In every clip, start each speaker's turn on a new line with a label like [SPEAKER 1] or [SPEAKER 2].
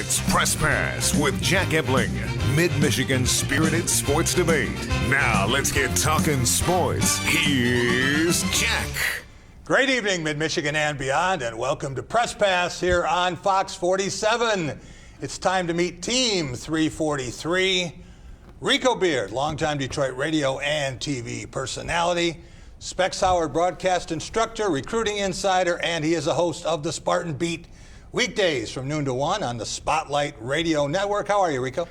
[SPEAKER 1] It's Press Pass with Jack Ebling, Mid-Michigan's spirited sports debate. Now let's get talking sports. Here's Jack.
[SPEAKER 2] Great evening, Mid-Michigan and beyond, and welcome to Press Pass here on Fox 47. It's time to meet Team 343. Rico Beard, longtime Detroit radio and TV personality, Specs Howard broadcast instructor, recruiting insider, and he is a host of the Spartan Beat weekdays from noon to 1 on the Spotlight Radio Network. How are you, Rico?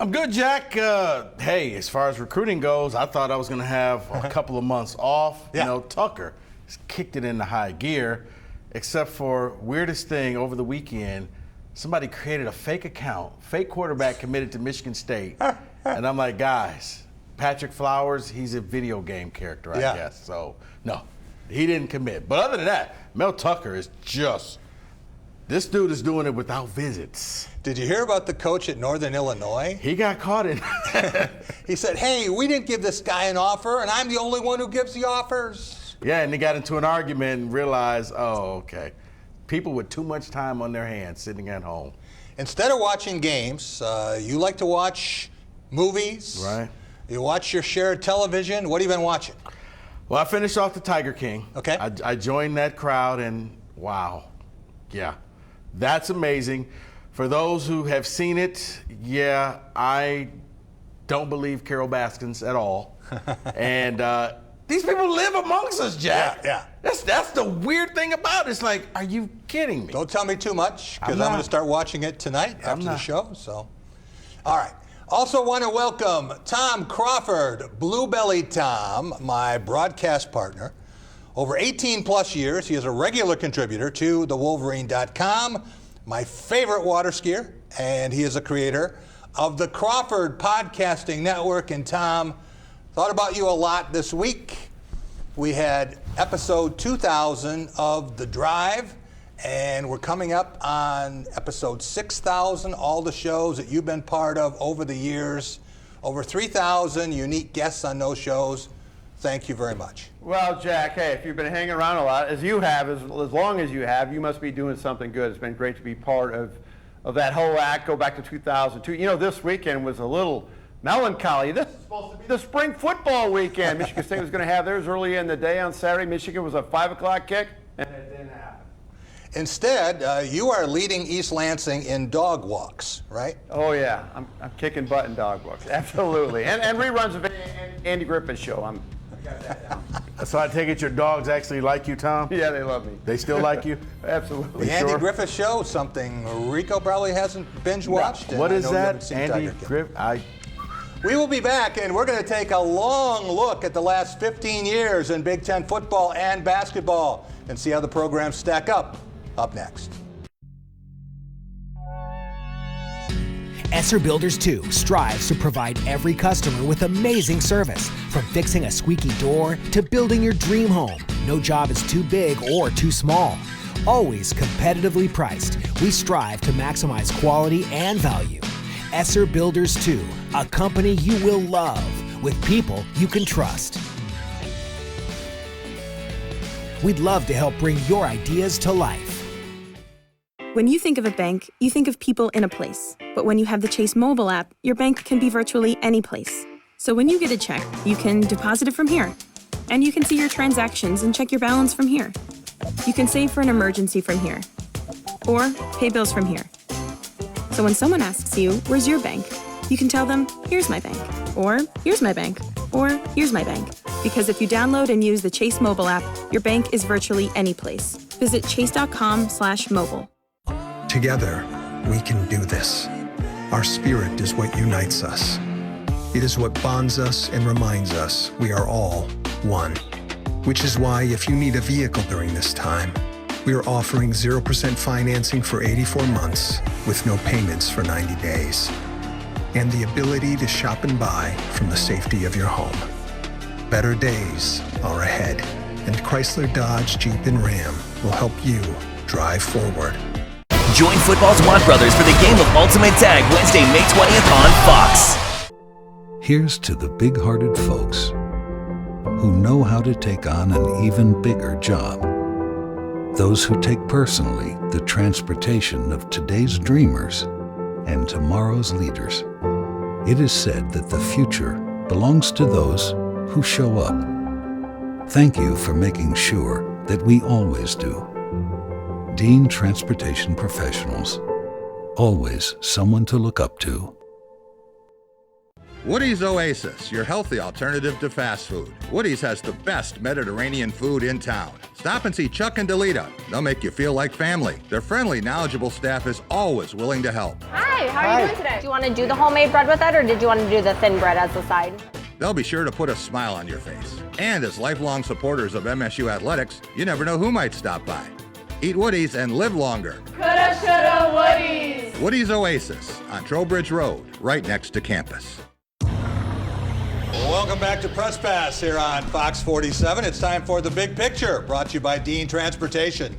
[SPEAKER 3] I'm good, Jack. Hey, as far as recruiting goes, I thought I was going to have a couple of months off.
[SPEAKER 2] Yeah.
[SPEAKER 3] You know, Tucker has kicked it into high gear, except for weirdest thing over the weekend, somebody created a fake account, fake quarterback committed to Michigan State. And I'm like, guys, Patrick Flowers, he's a video game character, I guess. So, no, he didn't commit. But other than that, Mel Tucker is just, this dude is doing it without visits.
[SPEAKER 2] Did you hear about the coach at Northern Illinois?
[SPEAKER 3] He got caught in.
[SPEAKER 2] He said, hey, we didn't give this guy an offer, and I'm the only one who gives the offers.
[SPEAKER 3] Yeah, and they got into an argument and realized, oh, okay. People with too much time on their hands sitting at home.
[SPEAKER 2] Instead of watching games, you like to watch movies.
[SPEAKER 3] Right.
[SPEAKER 2] You watch your share of television. What have you been watching?
[SPEAKER 3] Well, I finished off the Tiger King.
[SPEAKER 2] Okay.
[SPEAKER 3] I joined that crowd, and wow. Yeah, that's amazing. For those who have seen it, yeah, I don't believe Carol Baskins at all. And these people live amongst us, Jack.
[SPEAKER 2] Yeah.
[SPEAKER 3] That's the weird thing about it. It's like, are you kidding me?
[SPEAKER 2] Don't tell me too much, because I'm going to start watching it tonight after the show. So, all right. Also want to welcome Tom Crawford, Bluebelly Tom, my broadcast partner. Over 18 plus years, he is a regular contributor to thewolverine.com, my favorite water skier, and he is a creator of the Crawford Podcasting Network. And Tom, thought about you a lot this week. We had episode 2000 of The Drive, and we're coming up on episode 6,000, all the shows that you've been part of over the years. Over 3,000 unique guests on those shows. Thank you very much.
[SPEAKER 4] Well, Jack, hey, if you've been hanging around a lot, as you have, as long as you have, you must be doing something good. It's been great to be part of that whole act. Go back to 2002. You know, this weekend was a little melancholy. This is supposed to be the spring football weekend. Michigan State was going to have theirs early in the day on Saturday. Michigan was a 5 o'clock kick, and it didn't happen.
[SPEAKER 2] Instead, you are leading East Lansing in dog walks, right?
[SPEAKER 4] Oh, yeah. I'm kicking butt in dog walks. Absolutely. And reruns of Andy Griffin's show. I got that down.
[SPEAKER 3] So I take it your dogs actually like you, Tom?
[SPEAKER 4] Yeah, they love me.
[SPEAKER 3] They still like you?
[SPEAKER 4] Absolutely.
[SPEAKER 2] The Andy Griffith Show, something Rico probably hasn't binge watched.
[SPEAKER 3] What is that? Andy Griffith?
[SPEAKER 2] We will be back, and we're going to take a long look at the last 15 years in Big Ten football and basketball and see how the programs stack up next.
[SPEAKER 5] Esser Builders 2 strives to provide every customer with amazing service. From fixing a squeaky door to building your dream home, no job is too big or too small. Always competitively priced, we strive to maximize quality and value. Esser Builders 2, a company you will love with people you can trust. We'd love to help bring your ideas to life.
[SPEAKER 6] When you think of a bank, you think of people in a place. But when you have the Chase mobile app, your bank can be virtually any place. So when you get a check, you can deposit it from here. And you can see your transactions and check your balance from here. You can save for an emergency from here. Or pay bills from here. So when someone asks you, where's your bank? You can tell them, here's my bank. Or here's my bank. Or here's my bank. Because if you download and use the Chase mobile app, your bank is virtually any place. Visit chase.com/mobile.
[SPEAKER 7] Together, we can do this. Our spirit is what unites us. It is what bonds us and reminds us we are all one. Which is why if you need a vehicle during this time, we are offering 0% financing for 84 months with no payments for 90 days. And the ability to shop and buy from the safety of your home. Better days are ahead, and Chrysler, Dodge, Jeep, and Ram will help you drive forward.
[SPEAKER 8] Join football's Watt Brothers for the game of Ultimate Tag Wednesday, May 20th on Fox.
[SPEAKER 9] Here's to the big-hearted folks who know how to take on an even bigger job. Those who take personally the transportation of today's dreamers and tomorrow's leaders. It is said that the future belongs to those who show up. Thank you for making sure that we always do. Dean Transportation Professionals. Always someone to look up to.
[SPEAKER 2] Woodie's Oasis, your healthy alternative to fast food. Woodie's has the best Mediterranean food in town. Stop and see Chuck and Delita. They'll make you feel like family. Their friendly, knowledgeable staff is always willing to help.
[SPEAKER 10] Hi, how are you doing today? Do you want to do the homemade bread with it, or did you want to do the thin bread as the side?
[SPEAKER 2] They'll be sure to put a smile on your face. And as lifelong supporters of MSU athletics, you never know who might stop by. Eat Woodie's and live longer.
[SPEAKER 10] Coulda, shoulda, Woodies.
[SPEAKER 2] Woodie's Oasis on Trowbridge Road, right next to campus. Welcome back to Press Pass here on Fox 47. It's time for The Big Picture, brought to you by Dean Transportation.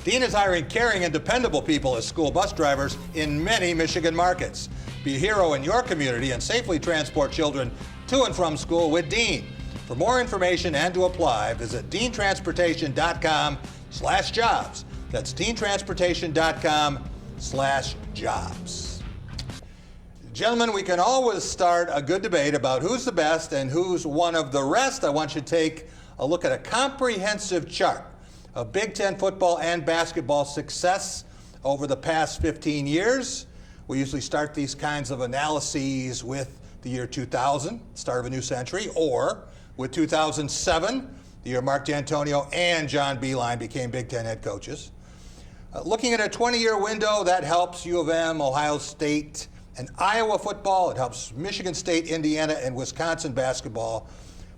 [SPEAKER 2] Dean is hiring caring and dependable people as school bus drivers in many Michigan markets. Be a hero in your community and safely transport children to and from school with Dean. For more information and to apply, visit deantransportation.com/jobs. That's deantransportation.com/jobs. Gentlemen, we can always start a good debate about who's the best and who's one of the rest. I want you to take a look at a comprehensive chart of Big Ten football and basketball success over the past 15 years. We usually start these kinds of analyses with the year 2000, start of a new century, or with 2007, the year Mark D'Antonio and John Beilein became Big Ten head coaches. Looking at a 20-year window, that helps U of M, Ohio State, and Iowa football. It helps Michigan State, Indiana, and Wisconsin basketball.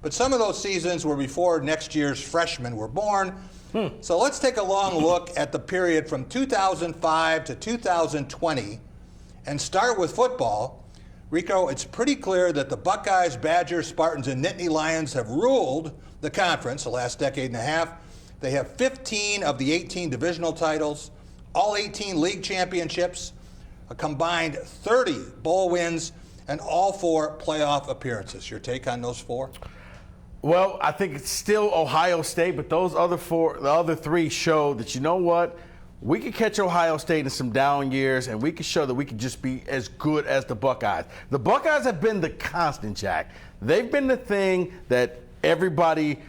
[SPEAKER 2] But some of those seasons were before next year's freshmen were born. So let's take a long look at the period from 2005 to 2020 and start with football. Rico, it's pretty clear that the Buckeyes, Badgers, Spartans, and Nittany Lions have ruled the conference the last decade and a half. They have 15 of the 18 divisional titles, all 18 league championships, a combined 30 bowl wins, and all 4 playoff appearances. Your take on those 4?
[SPEAKER 3] Well, I think it's still Ohio State, but those other 4, the other 3 show that, you know what, we could catch Ohio State in some down years, and we could show that we could just be as good as the Buckeyes. The Buckeyes have been the constant, Jack. They've been the thing that everybody,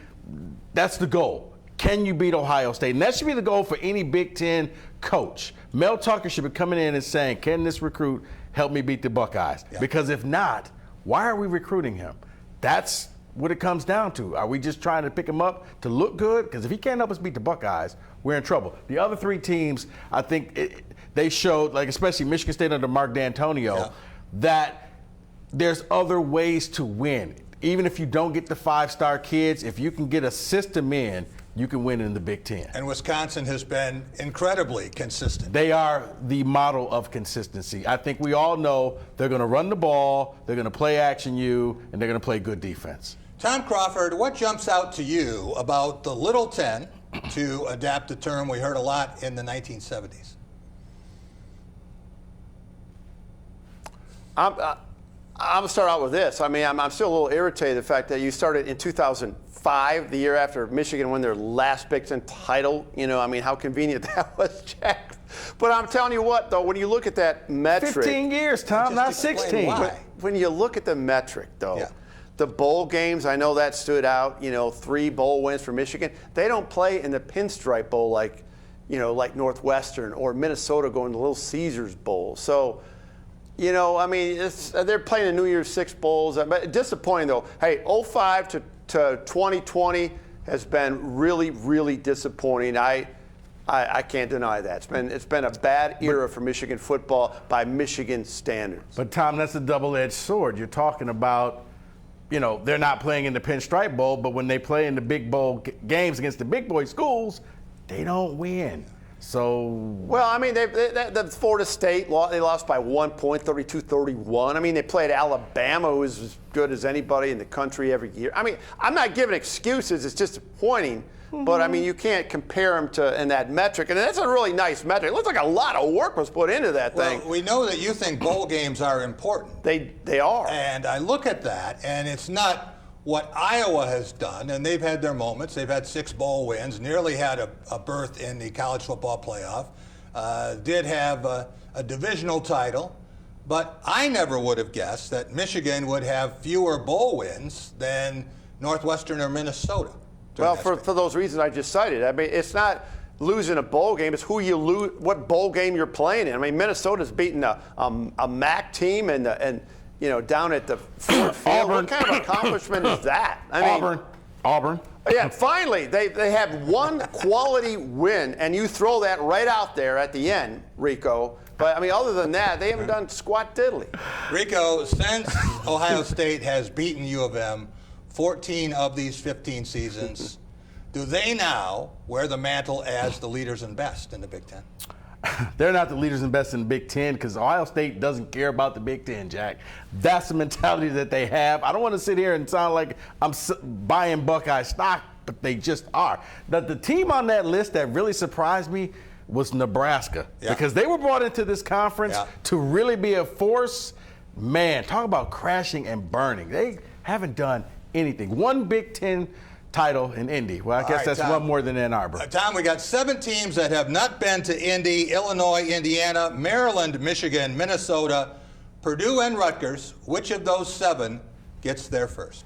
[SPEAKER 3] that's the goal. Can you beat Ohio State? And that should be the goal for any Big Ten coach. Mel Tucker should be coming in and saying, can this recruit help me beat the Buckeyes? Yeah. Because if not, why are we recruiting him? That's what it comes down to. Are we just trying to pick him up to look good? Because if he can't help us beat the Buckeyes, we're in trouble. The other 3 teams, I think they showed, like especially Michigan State under Mark D'Antonio, that there's other ways to win. Even if you don't get the 5-star kids, if you can get a system in, you can win in the Big Ten.
[SPEAKER 2] And Wisconsin has been incredibly consistent.
[SPEAKER 3] They are the model of consistency. I think we all know they're going to run the ball, they're going to play action U, and they're going to play good defense.
[SPEAKER 2] Tom Crawford, what jumps out to you about the Little 10, to adapt a term we heard a lot in the 1970s?
[SPEAKER 4] I'm going to start out with this. I mean, I'm still a little irritated the fact that you started in 2005, the year after Michigan won their last Big Ten title. You know, I mean, how convenient that was, Jack. But I'm telling you what, though, when you look at that metric.
[SPEAKER 3] 15 years, Tom, not 16.
[SPEAKER 4] When you look at the metric, though, the bowl games, I know that stood out, 3 bowl wins for Michigan. They don't play in the Pinstripe Bowl like Northwestern or Minnesota going to Little Caesars Bowl. So, I mean, they're playing the New Year's Six Bowls. But disappointing, though. Hey, 05 to 2020 has been really, really disappointing. I can't deny that. It's been a bad era for Michigan football by Michigan standards.
[SPEAKER 3] But, Tom, that's a double-edged sword. You're talking about, they're not playing in the Pinstripe Bowl, but when they play in the big bowl games against the big boy schools, they don't win. So,
[SPEAKER 4] well, I mean, the Florida State, they lost by 1 point, 32-31. I mean, they played Alabama, who is as good as anybody in the country every year. I mean, I'm not giving excuses. It's disappointing. But, I mean, you can't compare them in that metric. And that's a really nice metric. It looks like a lot of work was put into that thing.
[SPEAKER 2] Well, we know that you think bowl games are important.
[SPEAKER 4] They are.
[SPEAKER 2] And I look at that, and it's not what Iowa has done, and they've had their moments. They've had 6 bowl wins, nearly had a berth in the college football playoff, did have a divisional title, But I never would have guessed that Michigan would have fewer bowl wins than Northwestern or Minnesota.
[SPEAKER 4] Well, for those reasons I just cited. I mean, it's not losing a bowl game. It's who you lose, what bowl game you're playing in. I mean, Minnesota's beaten a MAC team and down at the Ford Field. What kind of accomplishment is that? I mean,
[SPEAKER 3] Auburn.
[SPEAKER 4] Yeah, finally, they have one quality win, and you throw that right out there at the end, Rico. But, I mean, other than that, they haven't done squat diddly.
[SPEAKER 2] Rico, since Ohio State has beaten U of M 14 of these 15 seasons, do they now wear the mantle as the leaders and best in the Big Ten?
[SPEAKER 3] They're not the leaders and best in the Big Ten because Ohio State doesn't care about the Big Ten, Jack. That's the mentality that they have. I don't want to sit here and sound like I'm buying Buckeye stock, but they just are. The team on that list that really surprised me was Nebraska because they were brought into this conference to really be a force. Man, talk about crashing and burning. They haven't done anything. One Big Ten title in Indy. Well, I guess that's Tom, one more than Ann Arbor.
[SPEAKER 2] Tom, we got 7 teams that have not been to Indy: Illinois, Indiana, Maryland, Michigan, Minnesota, Purdue, and Rutgers. Which of those 7 gets there first?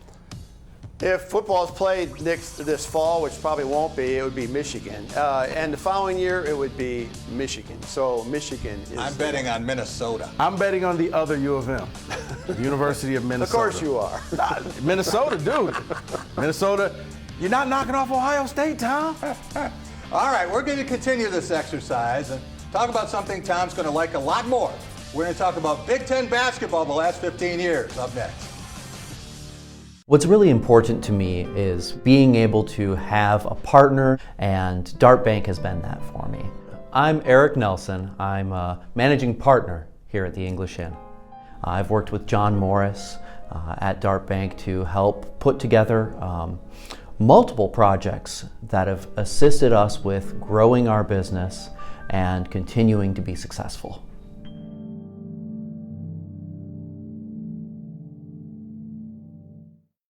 [SPEAKER 4] If football is played this fall, which probably won't be, it would be Michigan. And the following year, it would be Michigan. So Michigan is...
[SPEAKER 2] I'm betting on Minnesota.
[SPEAKER 3] I'm betting on the other U of M, University of Minnesota.
[SPEAKER 4] Of course you are.
[SPEAKER 3] Minnesota, dude. Minnesota, you're not knocking off Ohio State, Tom.
[SPEAKER 2] All right, we're going to continue this exercise and talk about something Tom's going to like a lot more. We're going to talk about Big Ten basketball the last 15 years. Up next.
[SPEAKER 11] What's really important to me is being able to have a partner, and Dart Bank has been that for me. I'm Eric Nelson. I'm a managing partner here at the English Inn. I've worked with John Morris at Dart Bank to help put together multiple projects that have assisted us with growing our business and continuing to be successful.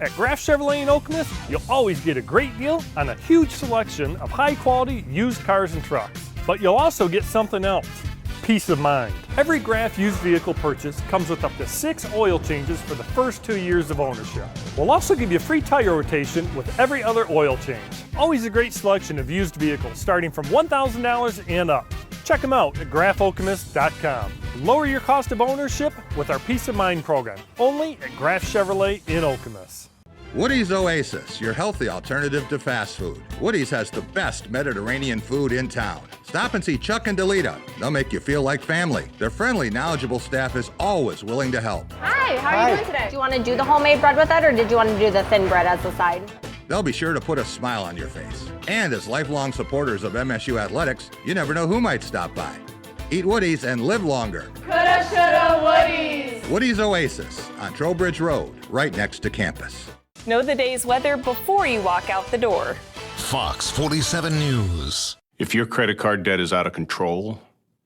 [SPEAKER 12] At Graff Chevrolet in Okemos, you'll always get a great deal on a huge selection of high-quality used cars and trucks. But you'll also get something else: peace of mind. Every Graff used vehicle purchase comes with up to 6 oil changes for the first 2 years of ownership. We'll also give you free tire rotation with every other oil change. Always a great selection of used vehicles starting from $1,000 and up. Check them out at graffokemus.com. Lower your cost of ownership with our Peace of Mind program, only at Graff Chevrolet in Okemos.
[SPEAKER 13] Woodie's Oasis, your healthy alternative to fast food. Woodie's has the best Mediterranean food in town. Stop and see Chuck and Delita. They'll make you feel like family. Their friendly, knowledgeable staff is always willing to help.
[SPEAKER 10] Hi, how are you doing today? Do you want to do the homemade bread with it, or did you want to do the thin bread as a side?
[SPEAKER 13] They'll be sure to put a smile on your face. And as lifelong supporters of MSU athletics, you never know who might stop by. Eat Woodie's and live longer.
[SPEAKER 14] Coulda, shoulda, Woodies.
[SPEAKER 13] Woodie's Oasis on Trowbridge Road, right next to campus.
[SPEAKER 15] Know the day's weather before you walk out the door.
[SPEAKER 1] Fox 47 News.
[SPEAKER 16] If your credit card debt is out of control,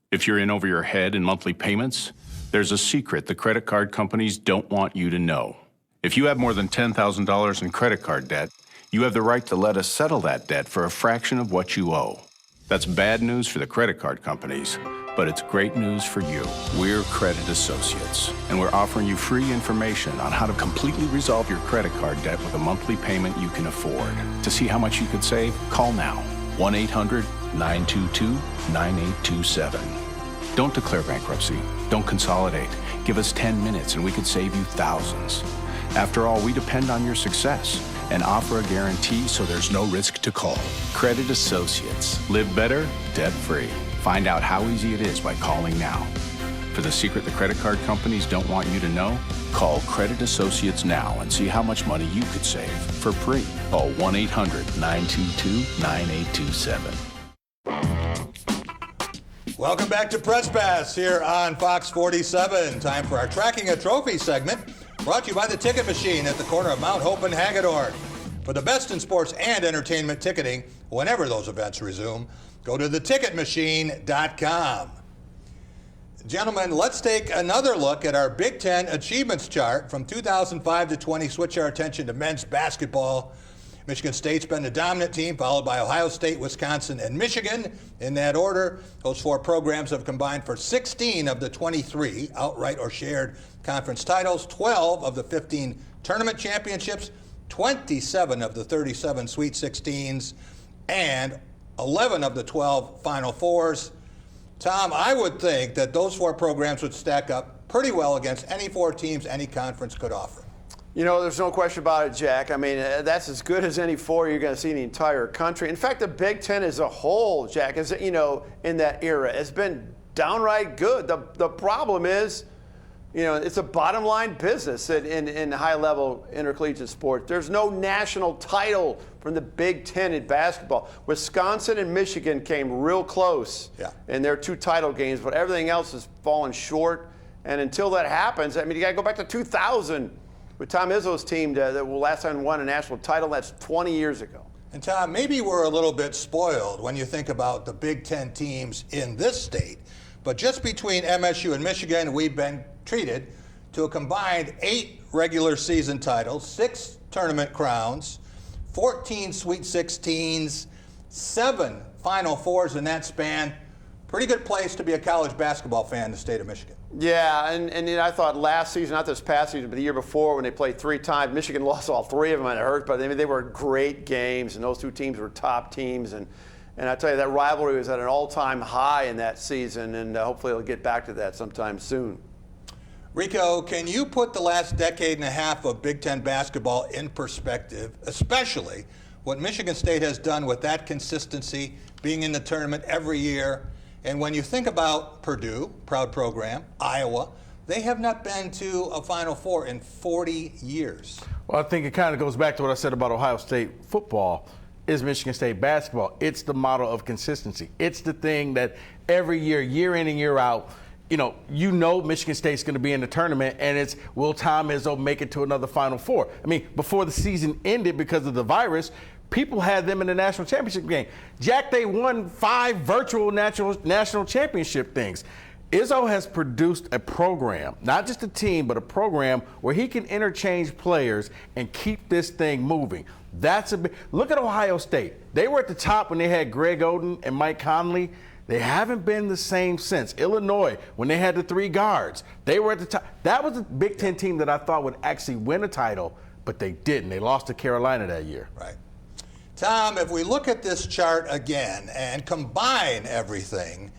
[SPEAKER 16] if you're in over your head in monthly payments, there's a secret the credit card companies don't want you to know. If you have more than $10,000 in credit card debt, you have the right to let us settle that debt for a fraction of what you owe. That's bad news for the credit card companies, but it's great news for you. We're Credit Associates, and we're offering you free information on how to completely resolve your credit card debt with a monthly payment you can afford. To see how much you could save, call now. 1-800-922-9827. Don't declare bankruptcy. Don't consolidate. Give us 10 minutes and we could save you thousands. After all, we depend on your success and offer a guarantee so there's no risk to call. Credit Associates. Live better, debt-free. Find out how easy it is by calling now. For the secret the credit card companies don't want you to know, call Credit Associates now and see how much money you could save for free. Call 1-800-922-9827.
[SPEAKER 2] Welcome back to Press Pass here on Fox 47. Time for our Tracking a Trophy segment, brought to you by the Ticket Machine at the corner of Mount Hope and Hagedorn. For the best in sports and entertainment ticketing, whenever those events resume, go to theticketmachine.com. Gentlemen, let's take another look at our Big Ten achievements chart from 2005 to 20. Switch our attention to men's basketball. Michigan State's been the dominant team, followed by Ohio State, Wisconsin, and Michigan. In that order, those 4 programs have combined for 16 of the 23 outright or shared conference titles, 12 of the 15 tournament championships, 27 of the 37 Sweet 16s, and 11 of the 12 Final Fours. Tom, I would think that those 4 programs would stack up pretty well against any 4 teams any conference could offer.
[SPEAKER 4] You know, there's no question about it, Jack. I mean, that's as good as any 4 you're going to see in the entire country. In fact, the Big Ten as a whole, Jack, is, you know, in that era, has been downright good. The problem is, you know, it's a bottom line business in high-level intercollegiate sports. There's no national title from the Big Ten in basketball. Wisconsin and Michigan came real close in their 2 title games, but everything else has fallen short. And until that happens, I mean, you got to go back to 2000 with Tom Izzo's team that last time won a national title. That's 20 years ago.
[SPEAKER 2] And Tom, maybe we're a little bit spoiled when you think about the Big Ten teams in this state, but just between MSU and Michigan, we've been treated to a combined 8 regular season titles, 6 tournament crowns, 14 Sweet 16s, 7 Final Fours in that span. Pretty good place to be a college basketball fan in the state of Michigan.
[SPEAKER 4] Yeah, and I thought last season, not this past season, but the year before when they played 3 times, Michigan lost all 3 of them, and it hurt, but I mean, they were great games, and those 2 teams were top teams. And I tell you, that rivalry was at an all-time high in that season, and hopefully it'll get back to that sometime soon.
[SPEAKER 2] Rico, can you put the last decade and a half of Big Ten basketball in perspective, especially what Michigan State has done with that consistency, being in the tournament every year? And when you think about Purdue, proud program, Iowa, they have not been to a Final Four in 40 years.
[SPEAKER 3] Well, I think it kind of goes back to what I said about Ohio State football is Michigan State basketball. It's the model of consistency. It's the thing that every year, year in and year out, you know Michigan State's going to be in the tournament, and it's will Tom Izzo make it to another Final Four? I mean, before the season ended because of the virus, people had them in the national championship game. Jack, they won 5 virtual national championship things. Izzo has produced a program, not just a team, but a program where he can interchange players and keep this thing moving. That's a big look at Ohio State. They were at the top when they had Greg Oden and Mike Conley. They haven't been the same since. Illinois, when they had the 3 guards, they were at the top. That was a Big Ten team that I thought would actually win a title, but they didn't. They lost to Carolina that year.
[SPEAKER 2] Right. Tom, if we look at this chart again and combine everything,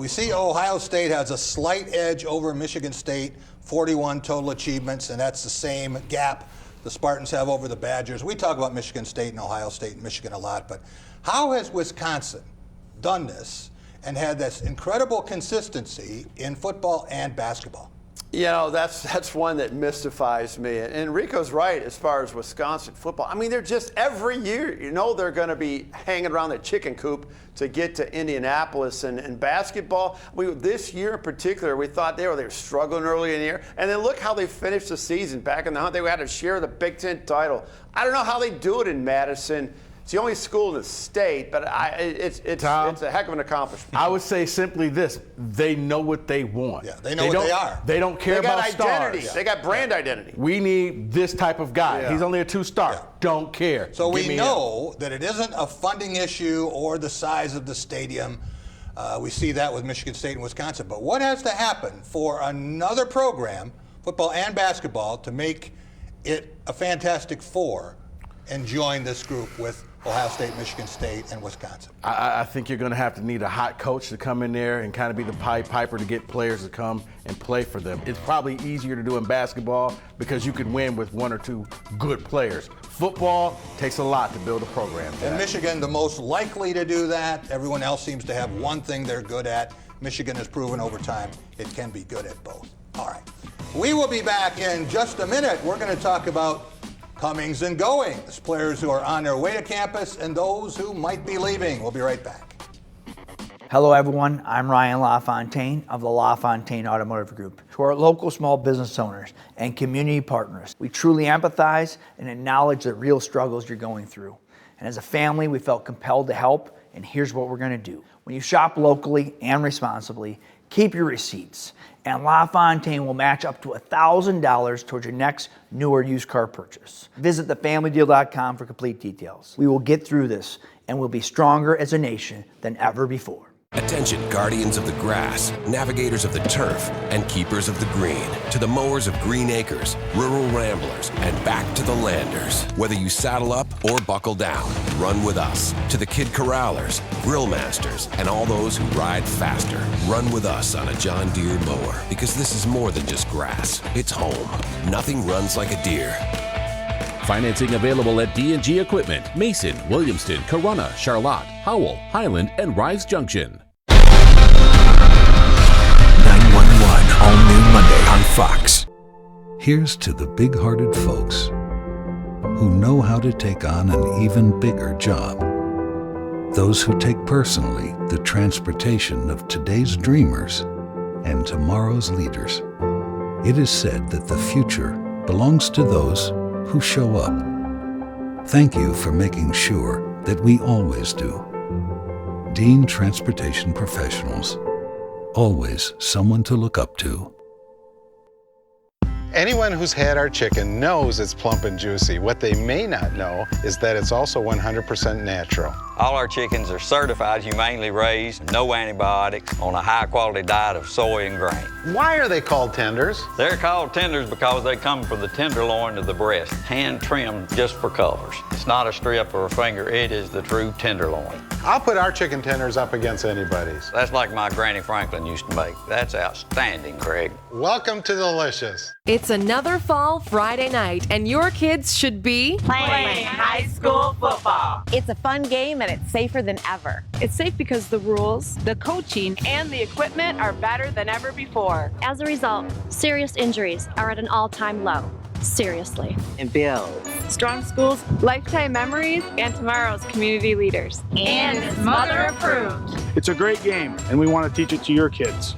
[SPEAKER 2] we see Ohio State has a slight edge over Michigan State, 41 total achievements, and that's the same gap the Spartans have over the Badgers. We talk about Michigan State and Ohio State and Michigan a lot, but how has Wisconsin done this and had this incredible consistency in football and basketball?
[SPEAKER 4] You know, that's one that mystifies me. And Rico's right as far as Wisconsin football. I mean, they're just every year, you know, they're going to be hanging around the chicken coop to get to Indianapolis. And basketball, this year in particular, we thought they were struggling early in the year. And then look how they finished the season back in the hunt. They had to share the Big Ten title. I don't know how they do it in Madison. It's the only school in the state, but it's a heck of an accomplishment.
[SPEAKER 3] I would say simply this: they know what they want.
[SPEAKER 2] Yeah, they know what they are.
[SPEAKER 3] They don't care about stars.
[SPEAKER 4] They got identity. They got brand identity.
[SPEAKER 3] We need this type of guy. Yeah. He's only a 2-star. Yeah. Don't care.
[SPEAKER 2] So we know that it isn't a funding issue or the size of the stadium. We see that with Michigan State and Wisconsin. But what has to happen for another program, football and basketball, to make it a Fantastic Four and join this group with Ohio State, Michigan State, and Wisconsin?
[SPEAKER 3] I think you're going to have to need a hot coach to come in there and kind of be the Pied Piper to get players to come and play for them. It's probably easier to do in basketball because you can win with 1 or 2 good players. Football takes a lot to build a program.
[SPEAKER 2] And Michigan, the most likely to do that. Everyone else seems to have one thing they're good at. Michigan has proven over time it can be good at both. All right. We will be back in just a minute. We're going to talk about comings and goings, players who are on their way to campus and those who might be leaving. We'll be right back.
[SPEAKER 17] Hello, everyone. I'm Ryan LaFontaine of the LaFontaine Automotive Group. To our local small business owners and community partners, we truly empathize and acknowledge the real struggles you're going through. And as a family, we felt compelled to help, and here's what we're going to do. When you shop locally and responsibly, Keep your receipts, and LaFontaine will match up to $1,000 towards your next new or used car purchase. Visit thefamilydeal.com for complete details. We will get through this, and we'll be stronger as a nation than ever before.
[SPEAKER 18] Attention guardians of the grass, navigators of the turf, and keepers of the green. To the mowers of Green Acres, rural ramblers, and back to the landers. Whether you saddle up or buckle down, run with us. To the kid corrallers, grill masters, and all those who ride faster, run with us on a John Deere mower. Because this is more than just grass, it's home. Nothing runs like a deer.
[SPEAKER 19] Financing available at D&G Equipment, Mason, Williamston, Corunna, Charlotte, Howell, Highland, and Rise Junction.
[SPEAKER 9] 911, all new Monday on Fox. Here's to the big-hearted folks who know how to take on an even bigger job. Those who take personally the transportation of today's dreamers and tomorrow's leaders. It is said that the future belongs to those who show up. Thank you for making sure that we always do. Dean Transportation Professionals. Always someone to look up to.
[SPEAKER 20] Anyone who's had our chicken knows it's plump and juicy. What they may not know is that it's also 100% natural.
[SPEAKER 21] All our chickens are certified, humanely raised, no antibiotics, on a high-quality diet of soy and grain.
[SPEAKER 20] Why are they called tenders?
[SPEAKER 21] They're called tenders because they come from the tenderloin to the breast, hand-trimmed just for colors. It's not a strip or a finger, it is the true tenderloin.
[SPEAKER 20] I'll put our chicken tenders up against anybody's.
[SPEAKER 21] That's like my Granny Franklin used to make. That's outstanding, Craig.
[SPEAKER 20] Welcome to Delicious.
[SPEAKER 22] It's another fall Friday night, and your kids should be
[SPEAKER 14] playing high school football.
[SPEAKER 10] It's a fun game and it's safer than ever.
[SPEAKER 15] It's safe because the rules, the coaching, and the equipment are better than ever before.
[SPEAKER 23] As a result, serious injuries are at an all-time low. Seriously.
[SPEAKER 24] And builds
[SPEAKER 15] strong schools, lifetime memories, and tomorrow's community leaders.
[SPEAKER 14] And it's mother approved.
[SPEAKER 25] It's a great game, and we want to teach it to your kids.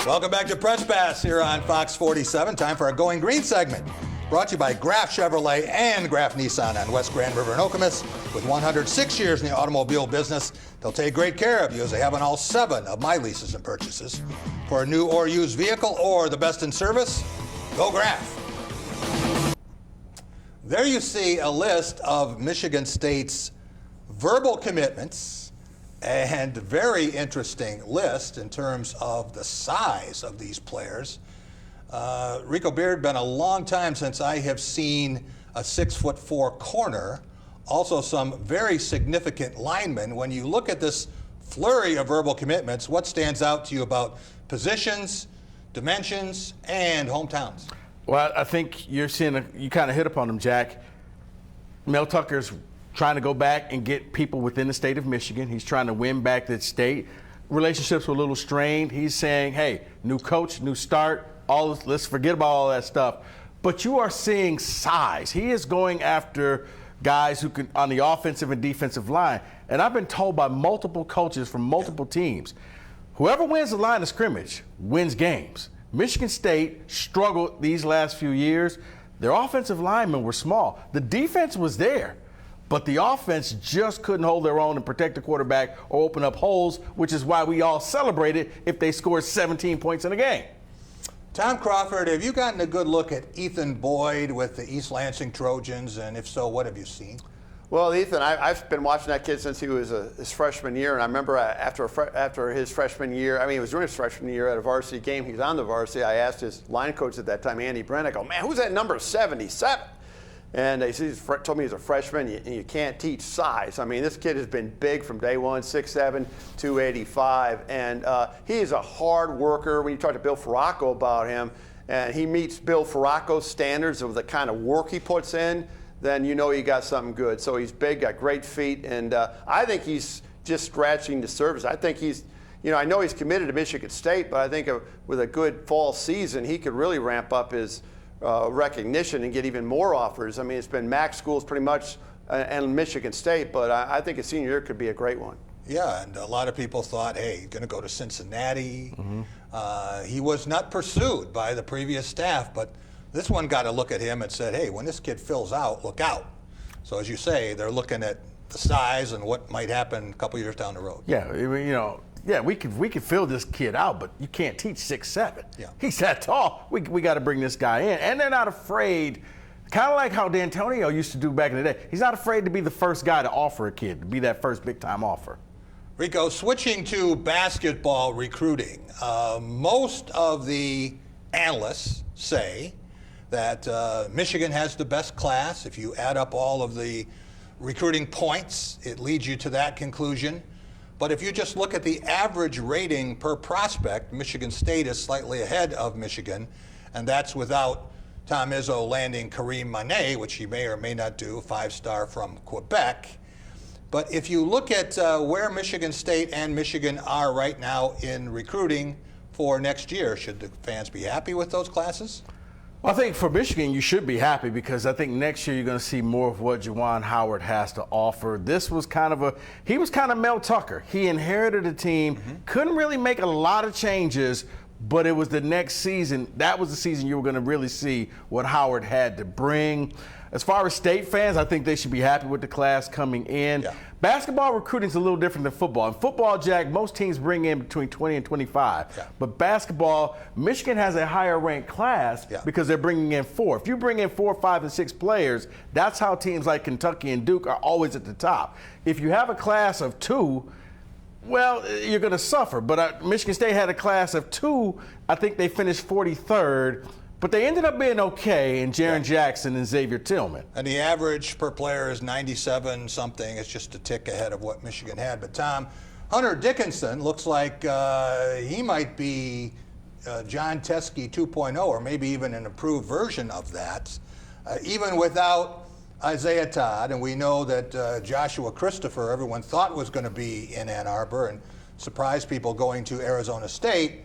[SPEAKER 2] Welcome back to Press Pass here on Fox 47. Time for our Going Green segment. Brought to you by Graf Chevrolet and Graf Nissan on West Grand River and Okemos. With 106 years in the automobile business, they'll take great care of you as they have on all 7 of my leases and purchases. For a new or used vehicle or the best in service, go Graf. There you see a list of Michigan State's verbal commitments, and very interesting list in terms of the size of these players. Rico Beard, been a long time since I have seen a 6'4" corner. Also some very significant linemen. When you look at this flurry of verbal commitments, what stands out to you about positions, dimensions, and hometowns?
[SPEAKER 3] Well, I think you're seeing, you kind of hit upon them, Jack. Mel Tucker's trying to go back and get people within the state of Michigan. He's trying to win back that state. Relationships were a little strained. He's saying, hey, new coach, new start, let's forget about all that stuff. But you are seeing size. He is going after guys who can, on the offensive and defensive line. And I've been told by multiple coaches from multiple teams, whoever wins the line of scrimmage wins games. Michigan State struggled these last few years. Their offensive linemen were small. The defense was there, but the offense just couldn't hold their own and protect the quarterback or open up holes, which is why we all celebrated if they scored 17 points in a game.
[SPEAKER 2] Tom Crawford, have you gotten a good look at Ethan Boyd with the East Lansing Trojans? And if so, what have you seen?
[SPEAKER 4] Well, Ethan, I've been watching that kid since he was his freshman year, and I remember after his freshman year, he was doing his freshman year at a varsity game. He was on the varsity. I asked his line coach at that time, Andy Brent, I go, man, who's that number 77? And he told me he's a freshman, and you can't teach size. This kid has been big from day one, 6'7", 285, and he is a hard worker. When you talk to Bill Farraco about him, and he meets Bill Farraco's standards of the kind of work he puts in, then you know he got something good. So he's big, got great feet, and I think he's just scratching the surface. I think he's, I know he's committed to Michigan State, but I think with a good fall season, he could really ramp up his recognition and get even more offers. It's been MAC schools pretty much and Michigan State, but I think his senior year could be a great one.
[SPEAKER 2] Yeah, and a lot of people thought, hey, he's going to go to Cincinnati. He was not pursued by the previous staff, but this one got to look at him and said, hey, when this kid fills out, look out. So as you say, they're looking at the size and what might happen a couple years down the road.
[SPEAKER 3] Yeah, we could fill this kid out, but you can't teach 6'7".
[SPEAKER 2] Yeah.
[SPEAKER 3] He's that tall. We got to bring this guy in, and they're not afraid. Kind of like how D'Antonio used to do back in the day. He's not afraid to be the first guy to offer a kid, to be that first big-time offer.
[SPEAKER 2] Rico, switching to basketball recruiting, most of the analysts say that Michigan has the best class. If you add up all of the recruiting points, it leads you to that conclusion. But if you just look at the average rating per prospect, Michigan State is slightly ahead of Michigan, and that's without Tom Izzo landing Kareem Mané, which he may or may not do, 5-star from Quebec. But if you look at where Michigan State and Michigan are right now in recruiting for next year, should the fans be happy with those classes?
[SPEAKER 3] Well, I think for Michigan, you should be happy because I think next year you're going to see more of what Juwan Howard has to offer. This was he was kind of Mel Tucker. He inherited a team, couldn't really make a lot of changes, but it was the next season. That was the season you were going to really see what Howard had to bring. As far as State fans, I think they should be happy with the class coming in. Yeah. Basketball recruiting is a little different than football. In football, Jack, most teams bring in between 20 and 25. Yeah. But basketball, Michigan has a higher ranked class because they're bringing in 4. If you bring in 4, 5, and 6 players, that's how teams like Kentucky and Duke are always at the top. If you have a class of 2, well, you're going to suffer. But Michigan State had a class of 2. I think they finished 43rd. But they ended up being okay in Jaren Jackson and Xavier Tillman.
[SPEAKER 2] And the average per player is 97 something. It's just a tick ahead of what Michigan had. But Tom, Hunter Dickinson looks like he might be John Teske 2.0, or maybe even an improved version of that, even without Isaiah Todd. And we know that Joshua Christopher, everyone thought was going to be in Ann Arbor and surprised people going to Arizona State.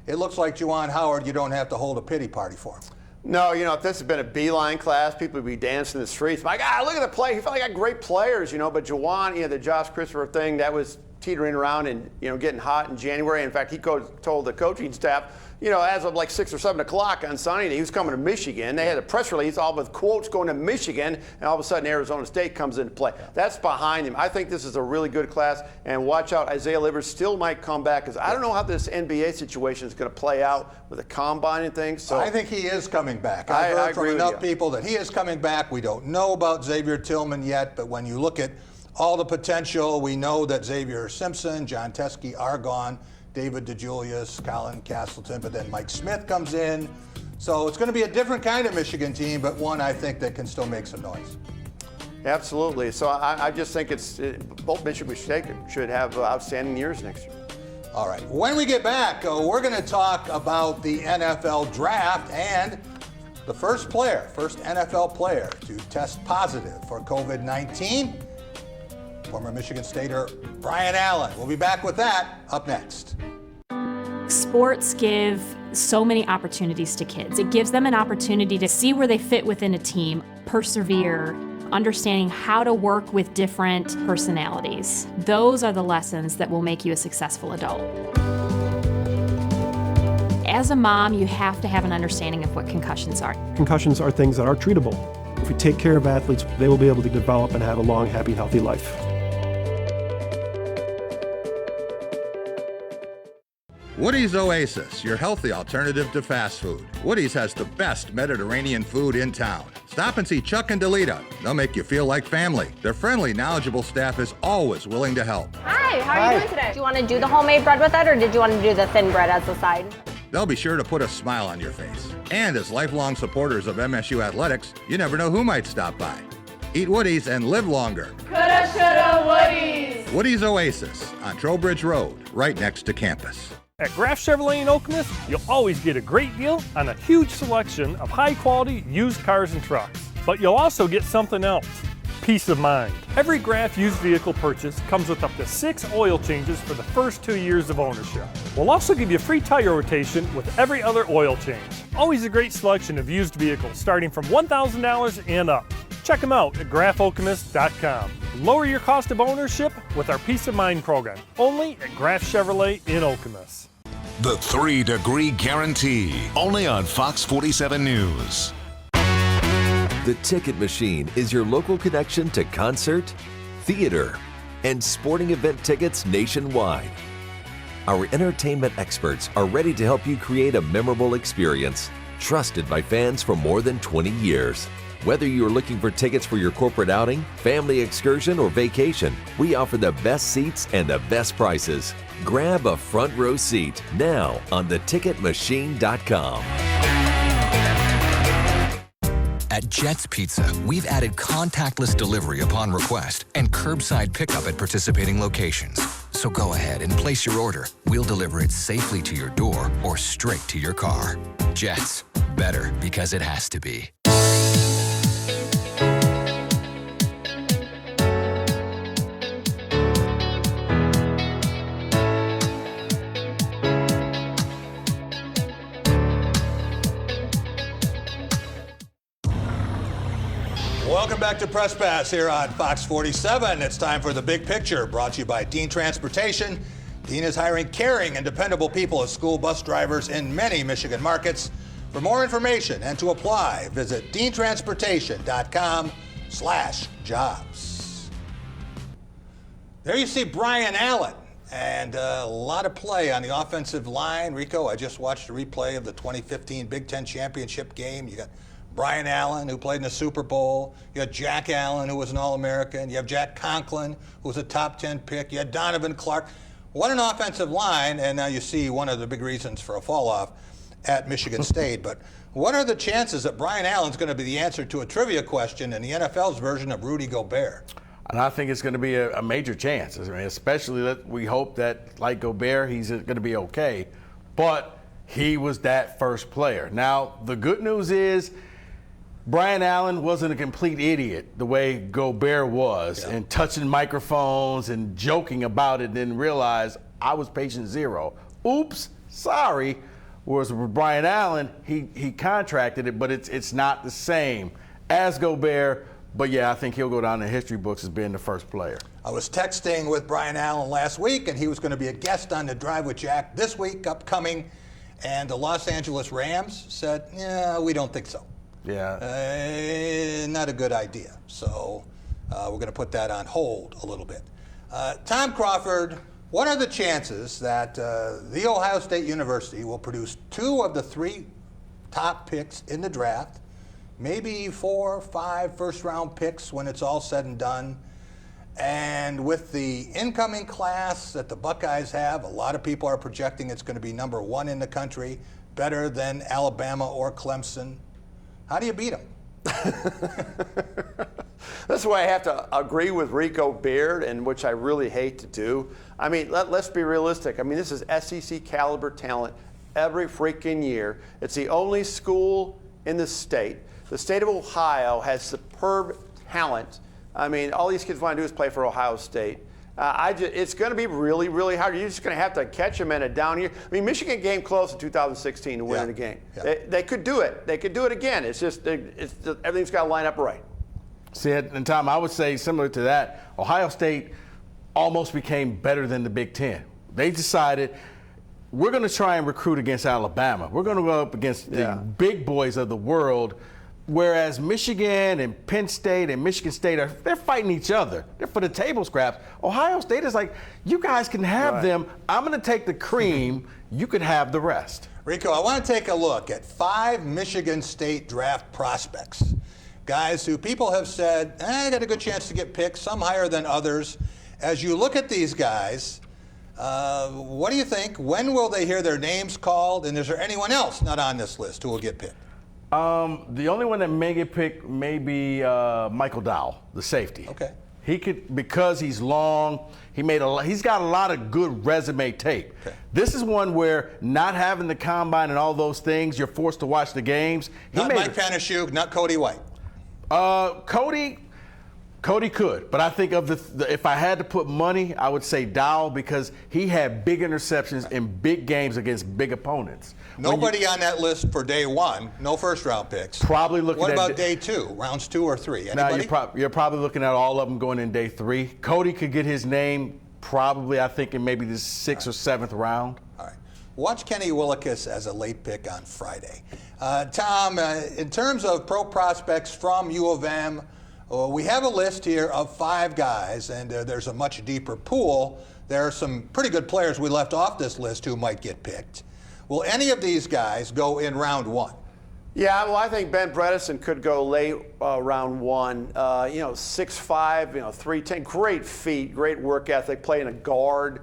[SPEAKER 2] It looks like Juwan Howard, you don't have to hold a pity party for him.
[SPEAKER 4] No, if this had been a Beeline class, people would be dancing in the streets. My God, look at the play. He felt like got great players, but Juwan, the Josh Christopher thing, that was teetering around and, getting hot in January. In fact, he told the coaching staff, as of like 6 or 7 o'clock on Sunday, he was coming to Michigan. They had a press release all with quotes going to Michigan, and all of a sudden Arizona State comes into play. That's behind him. I think this is a really good class, and watch out, Isaiah Livers still might come back, because I don't know how this NBA situation is going to play out with the combine and things. So
[SPEAKER 2] I think he is coming back. I've heard from enough people that he is coming back. We don't know about Xavier Tillman yet, but when you look at all the potential, we know that Xavier Simpson, John Teske are gone. David DeJulius, Colin Castleton, but then Mike Smith comes in. So it's going to be a different kind of Michigan team, but one I think that can still make some noise.
[SPEAKER 4] Absolutely. So I just think both Michigan State should have outstanding years next year.
[SPEAKER 2] All right. When we get back, we're going to talk about the NFL draft and the first NFL player to test positive for COVID-19. Former Michigan Stater Brian Allen. We'll be back with that up next.
[SPEAKER 5] Sports give so many opportunities to kids. It gives them an opportunity to see where they fit within a team, persevere, understanding how to work with different personalities. Those are the lessons that will make you a successful adult. As a mom, you have to have an understanding of what concussions are.
[SPEAKER 6] Concussions are things that are treatable. If we take care of athletes, they will be able to develop and have a long, happy, healthy life.
[SPEAKER 13] Woody's Oasis, your healthy alternative to fast food. Woody's has the best Mediterranean food in town. Stop and see Chuck and Delita. They'll make you feel like family. Their friendly, knowledgeable staff is always willing to help.
[SPEAKER 10] Hi, how are you doing today? Do you want to do the homemade bread with it, or did you want to do the thin bread as a side?
[SPEAKER 13] They'll be sure to put a smile on your face. And as lifelong supporters of MSU athletics, you never know who might stop by. Eat Woody's and live longer.
[SPEAKER 14] Coulda, shoulda, Woody's.
[SPEAKER 13] Woody's Oasis on Trowbridge Road, right next to campus.
[SPEAKER 12] At Graff Chevrolet in Okemos, you'll always get a great deal on a huge selection of high-quality used cars and trucks. But you'll also get something else, peace of mind. Every Graff used vehicle purchase comes with up to 6 oil changes for the first 2 years of ownership. We'll also give you a free tire rotation with every other oil change. Always a great selection of used vehicles starting from $1,000 and up. Check them out at graffokemus.com. Lower your cost of ownership with our Peace of Mind program, only at Graff Chevrolet in Okemos.
[SPEAKER 1] The 3-Degree Guarantee, only on Fox 47 News.
[SPEAKER 7] The Ticket Machine is your local connection to concert, theater, and sporting event tickets nationwide. Our entertainment experts are ready to help you create a memorable experience, trusted by fans for more than 20 years. Whether you're looking for tickets for your corporate outing, family excursion, or vacation, we offer the best seats and the best prices. Grab a front row seat now on theticketmachine.com.
[SPEAKER 8] At Jets Pizza, we've added contactless delivery upon request and curbside pickup at participating locations. So go ahead and place your order. We'll deliver it safely to your door or straight to your car. Jets, better because it has to be.
[SPEAKER 2] Welcome back to Press Pass here on Fox 47. It's time for The Big Picture, brought to you by Dean Transportation. Dean is hiring caring and dependable people as school bus drivers in many Michigan markets. For more information and to apply, visit deantransportation.com/jobs. There you see Brian Allen, and a lot of play on the offensive line. Rico, I just watched a replay of the 2015 Big Ten Championship game. You got Brian Allen, who played in the Super Bowl. You had Jack Allen, who was an All-American. You have Jack Conklin, who was a top 10 pick. You had Donovan Clark. What an offensive line, and now you see one of the big reasons for a fall-off at Michigan State. But what are the chances that Brian Allen's going to be the answer to a trivia question in the NFL's version of Rudy Gobert?
[SPEAKER 3] And I think it's going to be a major chance. I mean, especially that we hope that, like Gobert, he's going to be okay. But he was that first player. Now, the good news is Brian Allen wasn't a complete idiot the way Gobert was, and touching microphones and joking about it, and then realize I was patient zero. Oops, sorry. Whereas with Brian Allen, he contracted it, but it's not the same as Gobert. But yeah, I think he'll go down in history books as being the first player.
[SPEAKER 2] I was texting with Brian Allen last week, and he was going to be a guest on the Drive with Jack this week, upcoming. And the Los Angeles Rams said, yeah, we don't think so.
[SPEAKER 3] Yeah.
[SPEAKER 2] Not a good idea. So we're going to put that on hold a little bit. Tom Crawford, what are the chances that The Ohio State University will produce 2 of the 3 top picks in the draft, maybe 4 or 5 first-round picks when it's all said and done? And with the incoming class that the Buckeyes have, a lot of people are projecting it's going to be number 1 in the country, better than Alabama or Clemson. How do you beat them?
[SPEAKER 4] That's why I have to agree with Rico Beard, and which I really hate to do. I mean, let's be realistic. I mean, this is SEC caliber talent every freaking year. It's the only school in the state. The state of Ohio has superb talent. I mean, all these kids want to do is play for Ohio State. It's going to be really, really hard. You're just going to have to catch them in a down year. I mean, Michigan came close in 2016 to win the game. Yeah. They could do it. They could do it again. It's just everything's got to line up right.
[SPEAKER 3] See, and Tom, I would say similar to that, Ohio State almost became better than the Big Ten. They decided, we're going to try and recruit against Alabama. We're going to go up against the big boys of the world. Whereas Michigan and Penn State and Michigan State they're fighting each other. They're for the table scraps. Ohio State is like, you guys can have them. I'm going to take the cream. You can have the rest.
[SPEAKER 2] Rico, I want to take a look at 5 Michigan State draft prospects. Guys who people have said, got a good chance to get picked, some higher than others. As you look at these guys, what do you think? When will they hear their names called? And is there anyone else not on this list who will get picked?
[SPEAKER 3] The only one that may get picked may be Michael Dowell, the safety.
[SPEAKER 2] Okay.
[SPEAKER 3] He could, because he's long, he's got a lot of good resume tape. Okay. This is one where not having the combine and all those things, you're forced to watch the games.
[SPEAKER 2] Not Mike Panashuk, not Cody White.
[SPEAKER 3] Cody could, but I think of if I had to put money, I would say Dowell, because he had big interceptions in big games against big opponents.
[SPEAKER 2] Nobody on that list for day 1, no first-round picks.
[SPEAKER 3] Probably looking
[SPEAKER 2] at. What about
[SPEAKER 3] day
[SPEAKER 2] 2, rounds 2 or 3? Anybody?
[SPEAKER 3] Now you're probably looking at all of them going in day 3. Cody could get his name probably, I think, in maybe the 6th or 7th round.
[SPEAKER 2] All right. Watch Kenny Willekes as a late pick on Friday. Tom, in terms of pro prospects from U of M We have a list here of 5 guys, and there's a much deeper pool. There are some pretty good players we left off this list who might get picked. Will any of these guys go in round 1?
[SPEAKER 4] Yeah, well, I think Ben Bredesen could go late round 1. 6'5", 310, great feet, great work ethic, playing a guard.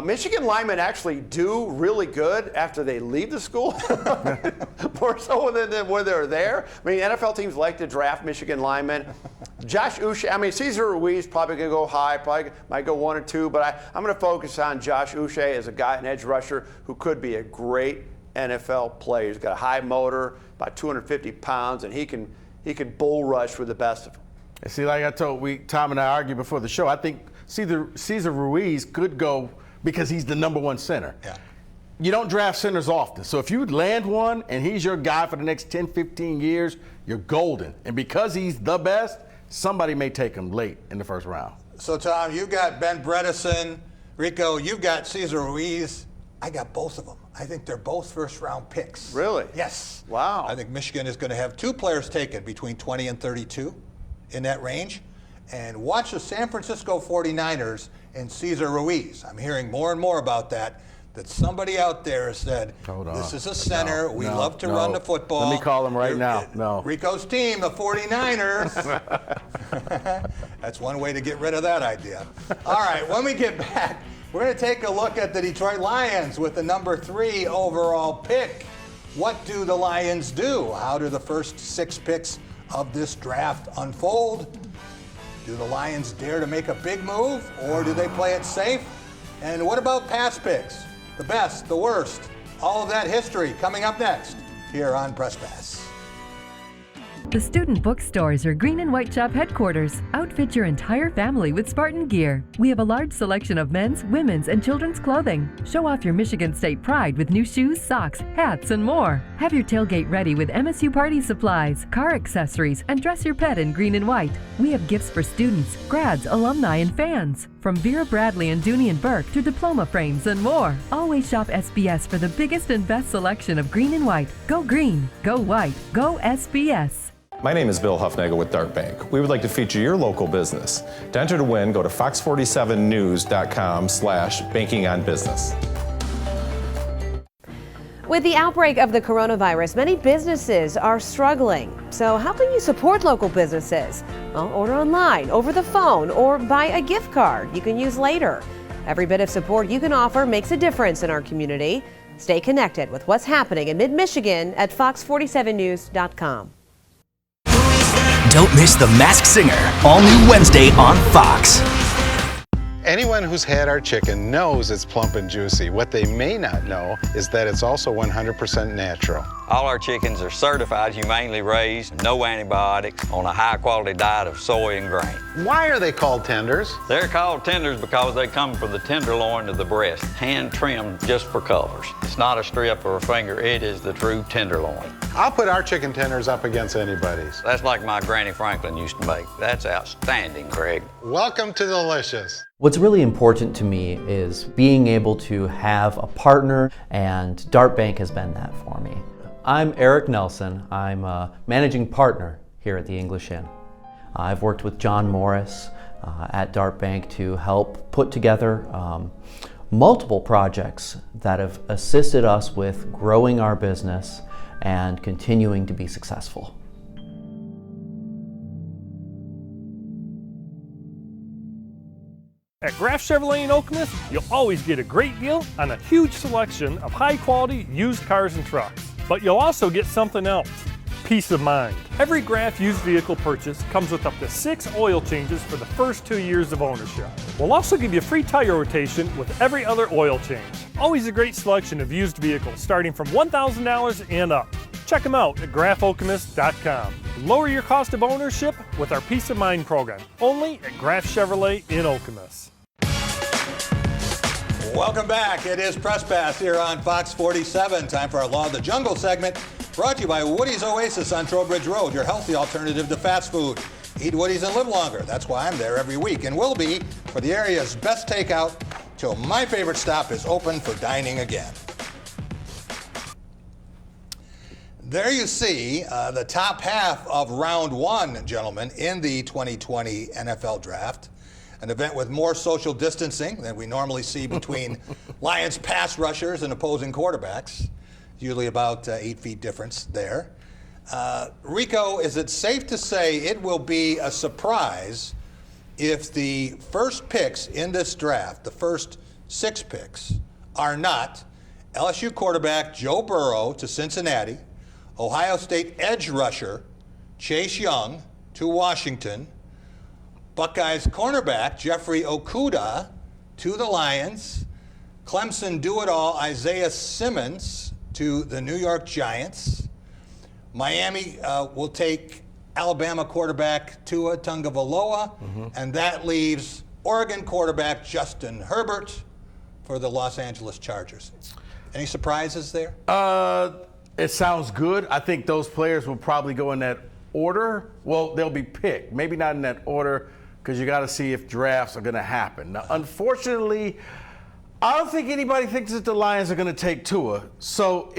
[SPEAKER 4] Michigan linemen actually do really good after they leave the school, more so than when they're there. I mean, NFL teams like to draft Michigan linemen. Josh Uche, I mean, Cesar Ruiz probably going to go high, probably might go 1 or 2, but I'm going to focus on Josh Uche as a guy, an edge rusher, who could be a great NFL player. He's got a high motor, about 250 pounds, and he can bull rush with the best of them.
[SPEAKER 3] See, like I told, Tom and I argued before the show, I think Cesar Ruiz could go because he's the #1 center.
[SPEAKER 2] Yeah.
[SPEAKER 3] You don't draft centers often. So if you land one and he's your guy for the next 10, 15 years, you're golden. And because he's the best, somebody may take him late in the first round.
[SPEAKER 2] So, Tom, you've got Ben Bredesen. Rico, you've got Cesar Ruiz. I got both of them. I think they're both first-round picks.
[SPEAKER 4] Really?
[SPEAKER 2] Yes.
[SPEAKER 4] Wow.
[SPEAKER 2] I think Michigan is going to have 2 players taken between 20 and 32 in that range. And watch the San Francisco 49ers and Cesar Ruiz. I'm hearing more and more about that somebody out there has said, this is a center. We love to run the football.
[SPEAKER 3] Let me call him right now. No.
[SPEAKER 2] Rico's team, the 49ers. That's one way to get rid of that idea. All right, when we get back, we're going to take a look at the Detroit Lions with the #3 overall pick. What do the Lions do? How do the first 6 picks of this draft unfold? Do the Lions dare to make a big move, or do they play it safe? And what about past picks? The best, the worst, all of that history coming up next here on Press Pass.
[SPEAKER 11] The Student Bookstore is your green and white shop headquarters. Outfit your entire family with Spartan gear. We have a large selection of men's, women's, and children's clothing. Show off your Michigan State pride with new shoes, socks, hats, and more. Have your tailgate ready with MSU party supplies, car accessories, and dress your pet in green and white. We have gifts for students, grads, alumni, and fans. From Vera Bradley and Dooney and Burke to diploma frames and more. Always shop SBS for the biggest and best selection of green and white. Go green, go white, go SBS.
[SPEAKER 16] My name is Bill Huffnagel with Dart Bank. We would like to feature your local business. To enter to win, go to fox47news.com/bankingonbusiness.
[SPEAKER 17] With the outbreak of the coronavirus, many businesses are struggling. So how can you support local businesses? Well, order online, over the phone, or buy a gift card you can use later. Every bit of support you can offer makes a difference in our community. Stay connected with what's happening in mid-Michigan at fox47news.com.
[SPEAKER 18] Don't miss The Masked Singer, all new Wednesday on Fox.
[SPEAKER 20] Anyone who's had our chicken knows it's plump and juicy. What they may not know is that it's also 100% natural.
[SPEAKER 21] All our chickens are certified humanely raised, no antibiotics, on a high-quality diet of soy and grain.
[SPEAKER 20] Why are they called tenders?
[SPEAKER 21] They're called tenders because they come from the tenderloin of the breast, hand-trimmed just for colors. It's not a strip or a finger, it is the true tenderloin.
[SPEAKER 20] I'll put our chicken tenders up against anybody's.
[SPEAKER 21] That's like my Granny Franklin used to make. That's outstanding, Craig.
[SPEAKER 20] Welcome to Delicious.
[SPEAKER 24] What's really important to me is being able to have a partner, and Dart Bank has been that for me. I'm Eric Nelson. I'm a managing partner here at the English Inn. I've worked with John Morris at Dart Bank to help put together multiple projects that have assisted us with growing our business and continuing to be successful.
[SPEAKER 12] At Graff Chevrolet in Okemos, you'll always get a great deal on a huge selection of high-quality used cars and trucks. But you'll also get something else, peace of mind. Every Graff used vehicle purchase comes with up to 6 oil changes for the first 2 years of ownership. We'll also give you free tire rotation with every other oil change. Always a great selection of used vehicles starting from $1,000 and up. Check them out at graffokemus.com. Lower your cost of ownership with our Peace of Mind program, only at Graff Chevrolet in Okemos.
[SPEAKER 2] Welcome back. It is Press Pass here on Fox 47. Time for our Law of the Jungle segment, brought to you by Woodie's Oasis on Trowbridge Road, your healthy alternative to fast food. Eat Woodie's and live longer. That's why I'm there every week and will be for the area's best takeout till my favorite stop is open for dining again. There you see the top half of round one, gentlemen, in the 2020 NFL Draft. An event with more social distancing than we normally see between Lions pass rushers and opposing quarterbacks. Usually about 8 feet difference there. Rico, is it safe to say it will be a surprise if the first picks in this draft, the first 6 picks, are not LSU quarterback Joe Burrow to Cincinnati, Ohio State edge rusher Chase Young to Washington, Buckeyes cornerback Jeffrey Okudah to the Lions, Clemson do-it-all Isaiah Simmons to the New York Giants, Miami will take Alabama quarterback Tua Tagovailoa, and that leaves Oregon quarterback Justin Herbert for the Los Angeles Chargers. Any surprises there?
[SPEAKER 3] It sounds good. I think those players will probably go in that order. Well, they'll be picked. Maybe not in that order because you got to see if drafts are going to happen. Now, unfortunately, I don't think anybody thinks that the Lions are going to take Tua. So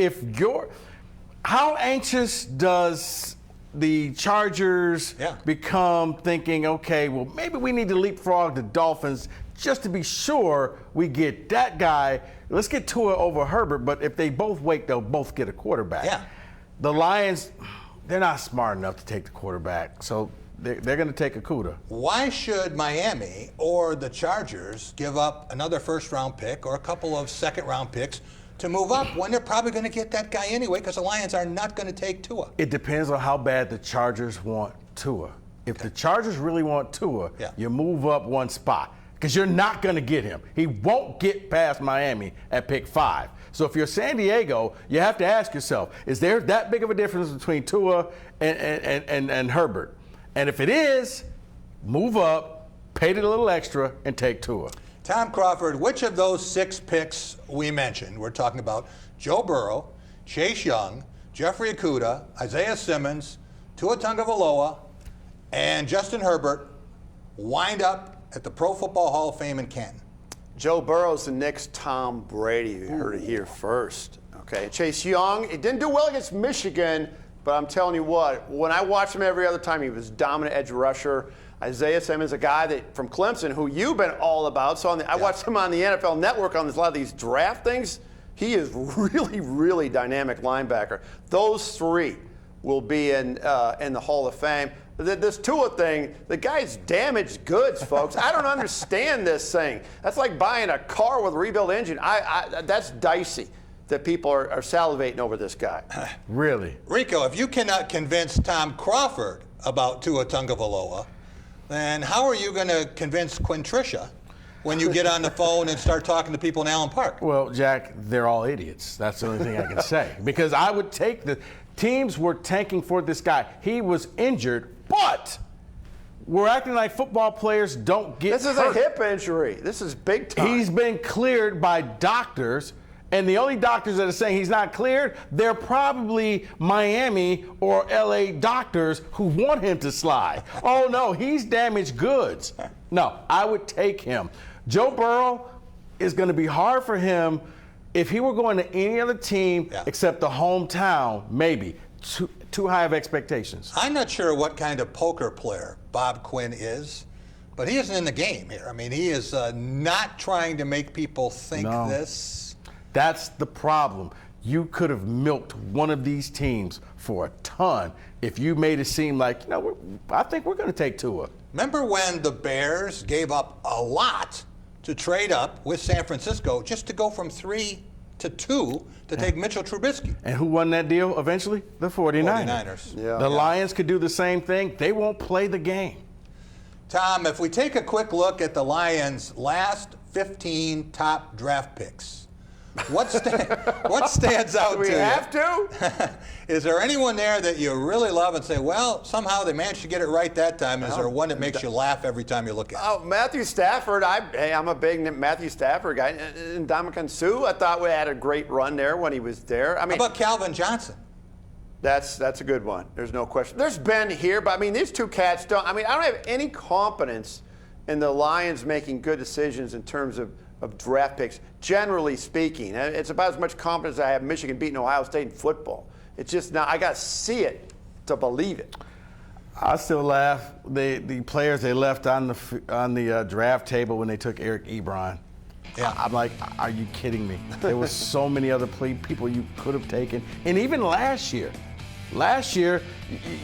[SPEAKER 3] how anxious does the Chargers become thinking, okay, well, maybe we need to leapfrog the Dolphins just to be sure we get that guy. Let's get Tua over Herbert, but if they both wait, they'll both get a quarterback.
[SPEAKER 2] Yeah.
[SPEAKER 3] The Lions, they're not smart enough to take the quarterback, so they're going to take Okudah.
[SPEAKER 2] Why should Miami or the Chargers give up another first-round pick or a couple of second-round picks to move up when they're probably going to get that guy anyway because the Lions are not going to take Tua?
[SPEAKER 3] It depends on how bad the Chargers want Tua. If the Chargers really want Tua, you move up one spot because you're not going to get him. He won't get past Miami at pick 5. So if you're San Diego, you have to ask yourself, is there that big of a difference between Tua and Herbert? And if it is, move up, pay it a little extra, and take Tua.
[SPEAKER 2] Tom Crawford, which of those 6 picks we mentioned, we're talking about Joe Burrow, Chase Young, Jeffrey Okudah, Isaiah Simmons, Tua Tagovailoa, and Justin Herbert, wind up at the Pro Football Hall of Fame in Canton?
[SPEAKER 4] Joe Burrow's the next Tom Brady. You heard it here first. Okay, Chase Young, he didn't do well against Michigan, but I'm telling you what, when I watched him every other time, he was dominant edge rusher. Isaiah Simmons, a guy that from Clemson, who you've been all about. So I watched him on the NFL Network on a lot of these draft things. He is really, really dynamic linebacker. Those 3 will be in the Hall of Fame. This Tua thing, the guy's damaged goods, folks. I don't understand this thing. That's like buying a car with a rebuilt engine. That's dicey that people are salivating over this guy.
[SPEAKER 3] Really?
[SPEAKER 2] Rico, if you cannot convince Tom Crawford about Tua Tagovailoa, then how are you going to convince Quintricia when you get on the phone and start talking to people in Allen Park?
[SPEAKER 3] Well, Jack, they're all idiots. That's the only thing I can say. Because I would take teams were tanking for this guy. He was injured, but we're acting like football players don't get hurt.
[SPEAKER 4] This is a hip injury. This is big time.
[SPEAKER 3] He's been cleared by doctors, and the only doctors that are saying he's not cleared, they're probably Miami or LA doctors who want him to slide. Oh, no, he's damaged goods. No, I would take him. Joe Burrow is going to be hard for him if he were going to any other team except the hometown, maybe. Too high of expectations.
[SPEAKER 2] I'm not sure what kind of poker player Bob Quinn is, but he isn't in the game here. I mean, he is not trying to make people think this.
[SPEAKER 3] That's the problem. You could have milked one of these teams for a ton if you made it seem like, I think we're going to take Tua.
[SPEAKER 2] Remember when the Bears gave up a lot to trade up with San Francisco just to go from 3 to 2 to take Mitchell Trubisky?
[SPEAKER 3] And who won that deal eventually? The 49ers. The Lions could do the same thing. They won't play the game.
[SPEAKER 2] Tom, if we take a quick look at the Lions' last 15 top draft picks, what stands out to you?
[SPEAKER 4] Do we have to?
[SPEAKER 2] Is there anyone there that you really love and say, well, somehow they managed to get it right that time? Is there one that makes you laugh every time you look at it?
[SPEAKER 4] Oh, Matthew Stafford. I'm a big Matthew Stafford guy. And Ndamukong Suh, I thought we had a great run there when he was there. I mean,
[SPEAKER 2] how about Calvin Johnson?
[SPEAKER 4] That's a good one. There's no question. There's Ben here, but I mean, these 2 cats don't. I mean, I don't have any confidence in the Lions making good decisions in terms of draft picks, generally speaking. It's about as much confidence as I have Michigan beating Ohio State in football. It's just now I got to see it to believe it.
[SPEAKER 3] I still laugh. The players they left on the draft table when they took Eric Ebron.
[SPEAKER 2] Yeah.
[SPEAKER 3] I'm like, are you kidding me? There was so many other people you could have taken, and even last year. Last year,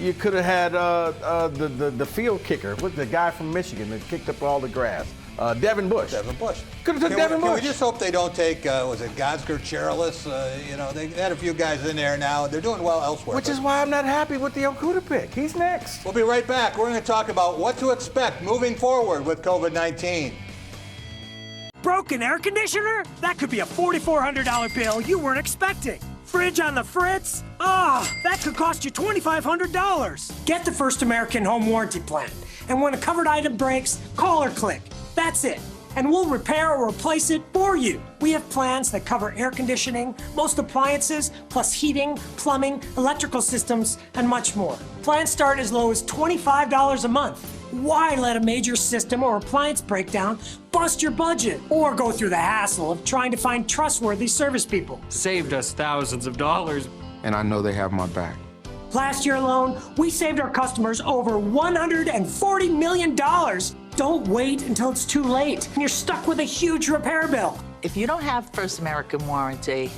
[SPEAKER 3] you could have had the field kicker, the guy from Michigan that kicked up all the grass, Devin Bush.
[SPEAKER 2] Devin Bush.
[SPEAKER 3] Could have took Devin Bush.
[SPEAKER 2] Can we just hope they don't take, was it Gosger, Cherilus? They had a few guys in there now. They're doing well elsewhere.
[SPEAKER 3] Which is why I'm not happy with the Okudah pick. He's next.
[SPEAKER 2] We'll be right back. We're going to talk about what to expect moving forward with COVID-19.
[SPEAKER 9] Broken air conditioner? That could be a $4,400 bill you weren't expecting. Fridge on the fritz? That could cost you $2,500. Get the First American Home Warranty Plan. And when a covered item breaks, call or click. That's it. And we'll repair or replace it for you. We have plans that cover air conditioning, most appliances, plus heating, plumbing, electrical systems, and much more. Plans start as low as $25 a month. Why let a major system or appliance breakdown bust your budget or go through the hassle of trying to find trustworthy service people?
[SPEAKER 15] Saved us thousands of dollars.
[SPEAKER 19] And I know they have my back.
[SPEAKER 9] Last year alone, we saved our customers over $140 million. Don't wait until it's too late and you're stuck with a huge repair bill.
[SPEAKER 22] If you don't have First American Warranty,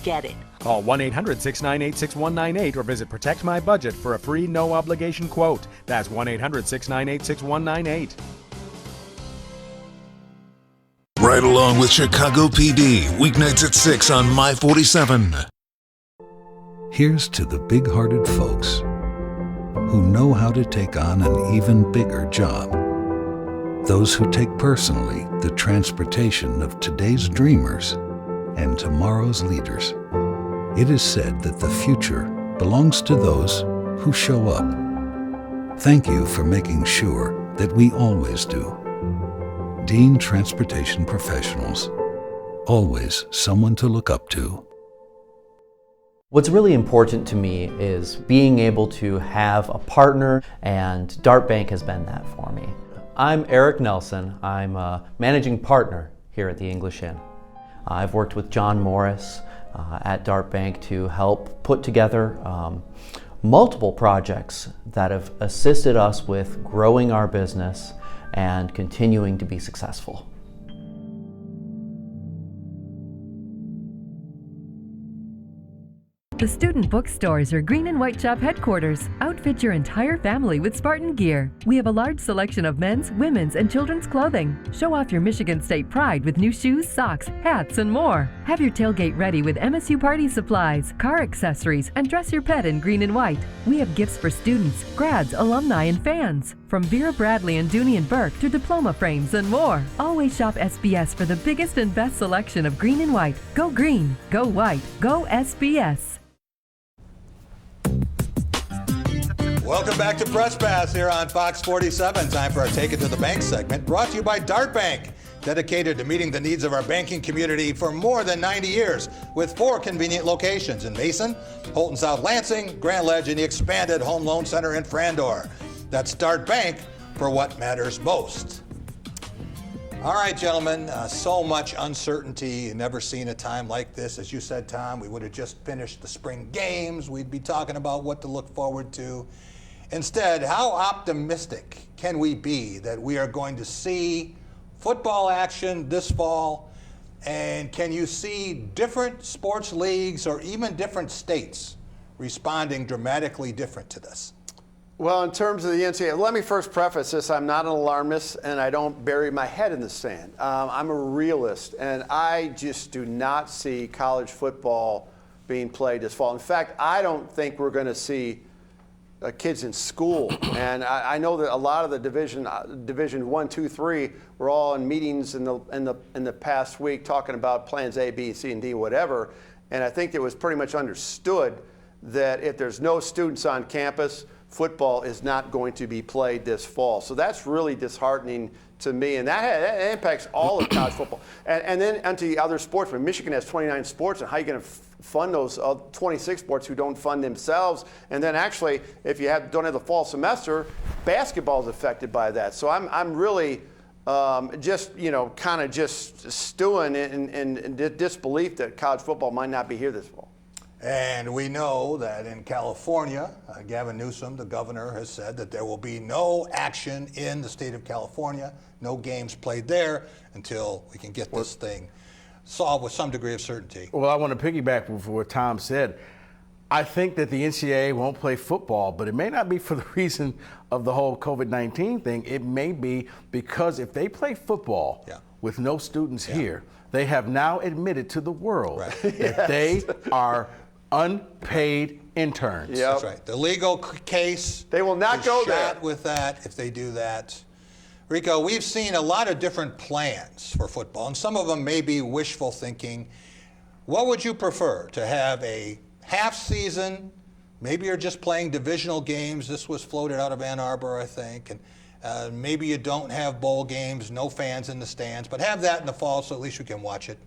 [SPEAKER 22] get it.
[SPEAKER 23] Call 1-800-698-6198 or visit Protect My Budget for a free no-obligation quote. That's 1-800-698-6198.
[SPEAKER 1] Right along with Chicago PD, weeknights at 6 on My 47.
[SPEAKER 26] Here's to the big-hearted folks who know how to take on an even bigger job. Those who take personally the transportation of today's dreamers and tomorrow's leaders. It is said that the future belongs to those who show up. Thank you for making sure that we always do. Dean Transportation Professionals. Always someone to look up to.
[SPEAKER 24] What's really important to me is being able to have a partner, and Dart Bank has been that for me. I'm Eric Nelson. I'm a managing partner here at the English Inn. I've worked with John Morris at Dart Bank to help put together multiple projects that have assisted us with growing our business and continuing to be successful.
[SPEAKER 11] The student bookstores are Green and White Shop headquarters. Outfit your entire family with Spartan gear. We have a large selection of men's, women's, and children's clothing. Show off your Michigan State pride with new shoes, socks, hats, and more. Have your tailgate ready with MSU party supplies, car accessories, and dress your pet in green and white. We have gifts for students, grads, alumni, and fans. From Vera Bradley and Dooney and Burke to diploma frames and more. Always shop SBS for the biggest and best selection of green and white. Go green, go white, go SBS.
[SPEAKER 2] Welcome back to Press Pass here on Fox 47. Time for our Take It to the Bank segment, brought to you by Dart Bank, dedicated to meeting the needs of our banking community for more than 90 years, with 4 convenient locations in Mason, Holton South Lansing, Grand Ledge, and the expanded Home Loan Center in Frandor. That's Dart Bank for what matters most. All right, gentlemen, so much uncertainty. Never seen a time like this. As you said, Tom, we would have just finished the spring games. We'd be talking about what to look forward to. Instead, how optimistic can we be that we are going to see football action this fall? And can you see different sports leagues or even different states responding dramatically different to this?
[SPEAKER 4] Well, in terms of the NCAA, let me first preface this. I'm not an alarmist, and I don't bury my head in the sand. I'm a realist, and I just do not see college football being played this fall. In fact, I don't think we're going to see kids in school. And I know that a lot of the division 1, 2, 3 were all in meetings in the past week talking about plans A, B, C, and D, whatever. And I think it was pretty much understood that if there's no students on campus, football is not going to be played this fall. So that's really disheartening to me, and that impacts all of college football. And then onto the other sports. When Michigan has 29 sports, and how are you going to fund those 26 sports who don't fund themselves? And then actually, if you don't have the fall semester, basketball is affected by that. So I'm really just stewing in disbelief that college football might not be here this fall.
[SPEAKER 2] And we know that in California, Gavin Newsom, the governor, has said that there will be no action in the state of California, no games played there until we can get this thing solved with some degree of certainty.
[SPEAKER 3] Well, I want to piggyback with what Tom said. I think that the NCAA won't play football, but it may not be for the reason of the whole COVID-19 thing. It may be because if they play football with no students here, they have now admitted to the world that they are unpaid interns.
[SPEAKER 2] That's right. The legal case.
[SPEAKER 4] They will not go there
[SPEAKER 2] with that if they do that. Rico, we've seen a lot of different plans for football, and some of them may be wishful thinking. What would you prefer, to have a half season? Maybe you're just playing divisional games. This was floated out of Ann Arbor, I think. And maybe you don't have bowl games, no fans in the stands, but have that in the fall so at least you can watch it.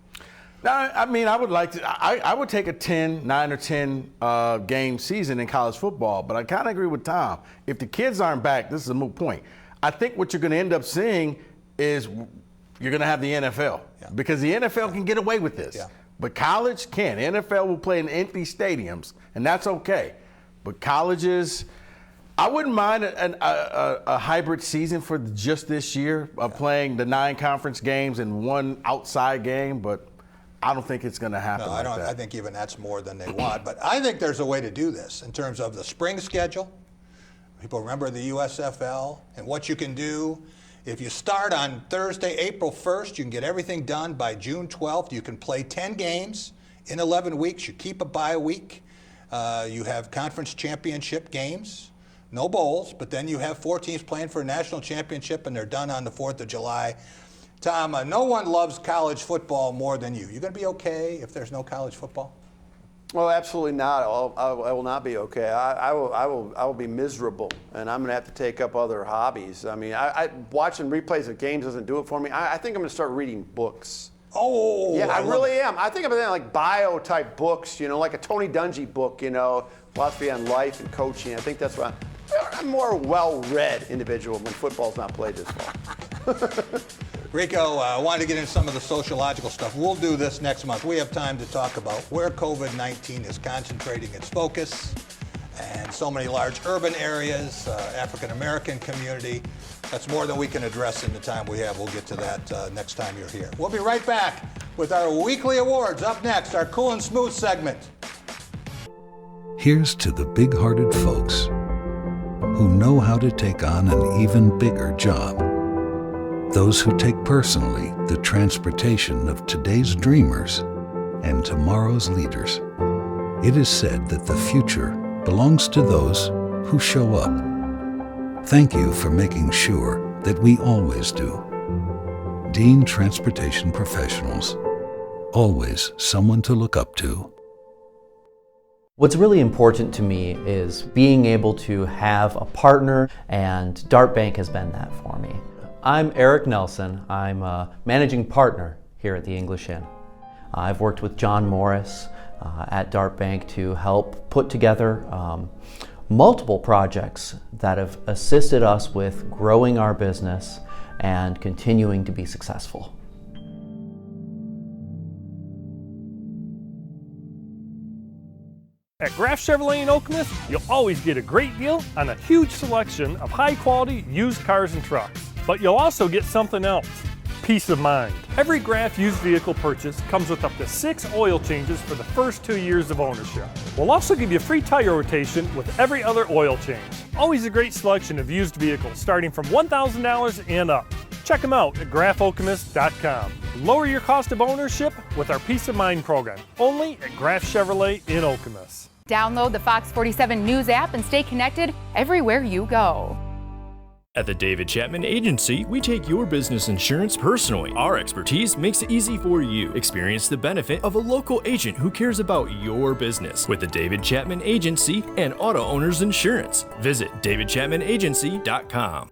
[SPEAKER 3] No, I mean, I would like to. I would take a 9 or 10 game season in college football, but I kind of agree with Tom. If the kids aren't back, this is a moot point. I think what you're going to end up seeing is you're going to have the NFL because the NFL can get away with this, but college can't. NFL will play in empty stadiums, and that's okay. But colleges, I wouldn't mind a hybrid season for just this year of playing the 9 conference games and 1 outside game, but I don't think it's going to happen.
[SPEAKER 2] No, I think even that's more than they want. But I think there's a way to do this in terms of the spring schedule. People remember the USFL and what you can do. If you start on Thursday, April 1st, you can get everything done by June 12th. You can play 10 games in 11 weeks. You keep a bye week. You have conference championship games. No bowls, but then you have 4 teams playing for a national championship, and they're done on the 4th of July. Tom, no one loves college football more than you. You going to be okay if there's no college football?
[SPEAKER 4] Well, absolutely not. I will not be okay. I will be miserable, and I'm going to have to take up other hobbies. I mean, watching replays of games doesn't do it for me. I think I'm going to start reading books.
[SPEAKER 2] Oh,
[SPEAKER 4] yeah, I really am. I think I'm going to like bio-type books, like a Tony Dungy book, philosophy on life and coaching. I think that's what I'm more well-read individual when football's not played this fall.
[SPEAKER 2] Rico, I wanted to get into some of the sociological stuff. We'll do this next month. We have time to talk about where COVID-19 is concentrating its focus and so many large urban areas, African-American community. That's more than we can address in the time we have. We'll get to that next time you're here. We'll be right back with our weekly awards. Up next, our Cool and Smooth segment.
[SPEAKER 26] Here's to the big-hearted folks who know how to take on an even bigger job. Those who take personally the transportation of today's dreamers and tomorrow's leaders. It is said that the future belongs to those who show up. Thank you for making sure that we always do. Dean Transportation Professionals. Always someone to look up to.
[SPEAKER 24] What's really important to me is being able to have a partner, and Dart Bank has been that for me. I'm Eric Nelson. I'm a managing partner here at the English Inn. I've worked with John Morris at Dart Bank to help put together multiple projects that have assisted us with growing our business and continuing to be successful.
[SPEAKER 12] At Graff Chevrolet in Okemos, you'll always get a great deal on a huge selection of high-quality used cars and trucks. But you'll also get something else, peace of mind. Every Graff used vehicle purchase comes with up to 6 oil changes for the first 2 years of ownership. We'll also give you free tire rotation with every other oil change. Always a great selection of used vehicles starting from $1,000 and up. Check them out at graffokemus.com. Lower your cost of ownership with our Peace of Mind program, only at Graff Chevrolet in Okemos.
[SPEAKER 5] Download the Fox 47 News app and stay connected everywhere you go.
[SPEAKER 6] At the David Chapman Agency, we take your business insurance personally. Our expertise makes it easy for you. Experience the benefit of a local agent who cares about your business with the David Chapman Agency and Auto Owners Insurance. Visit davidchapmanagency.com.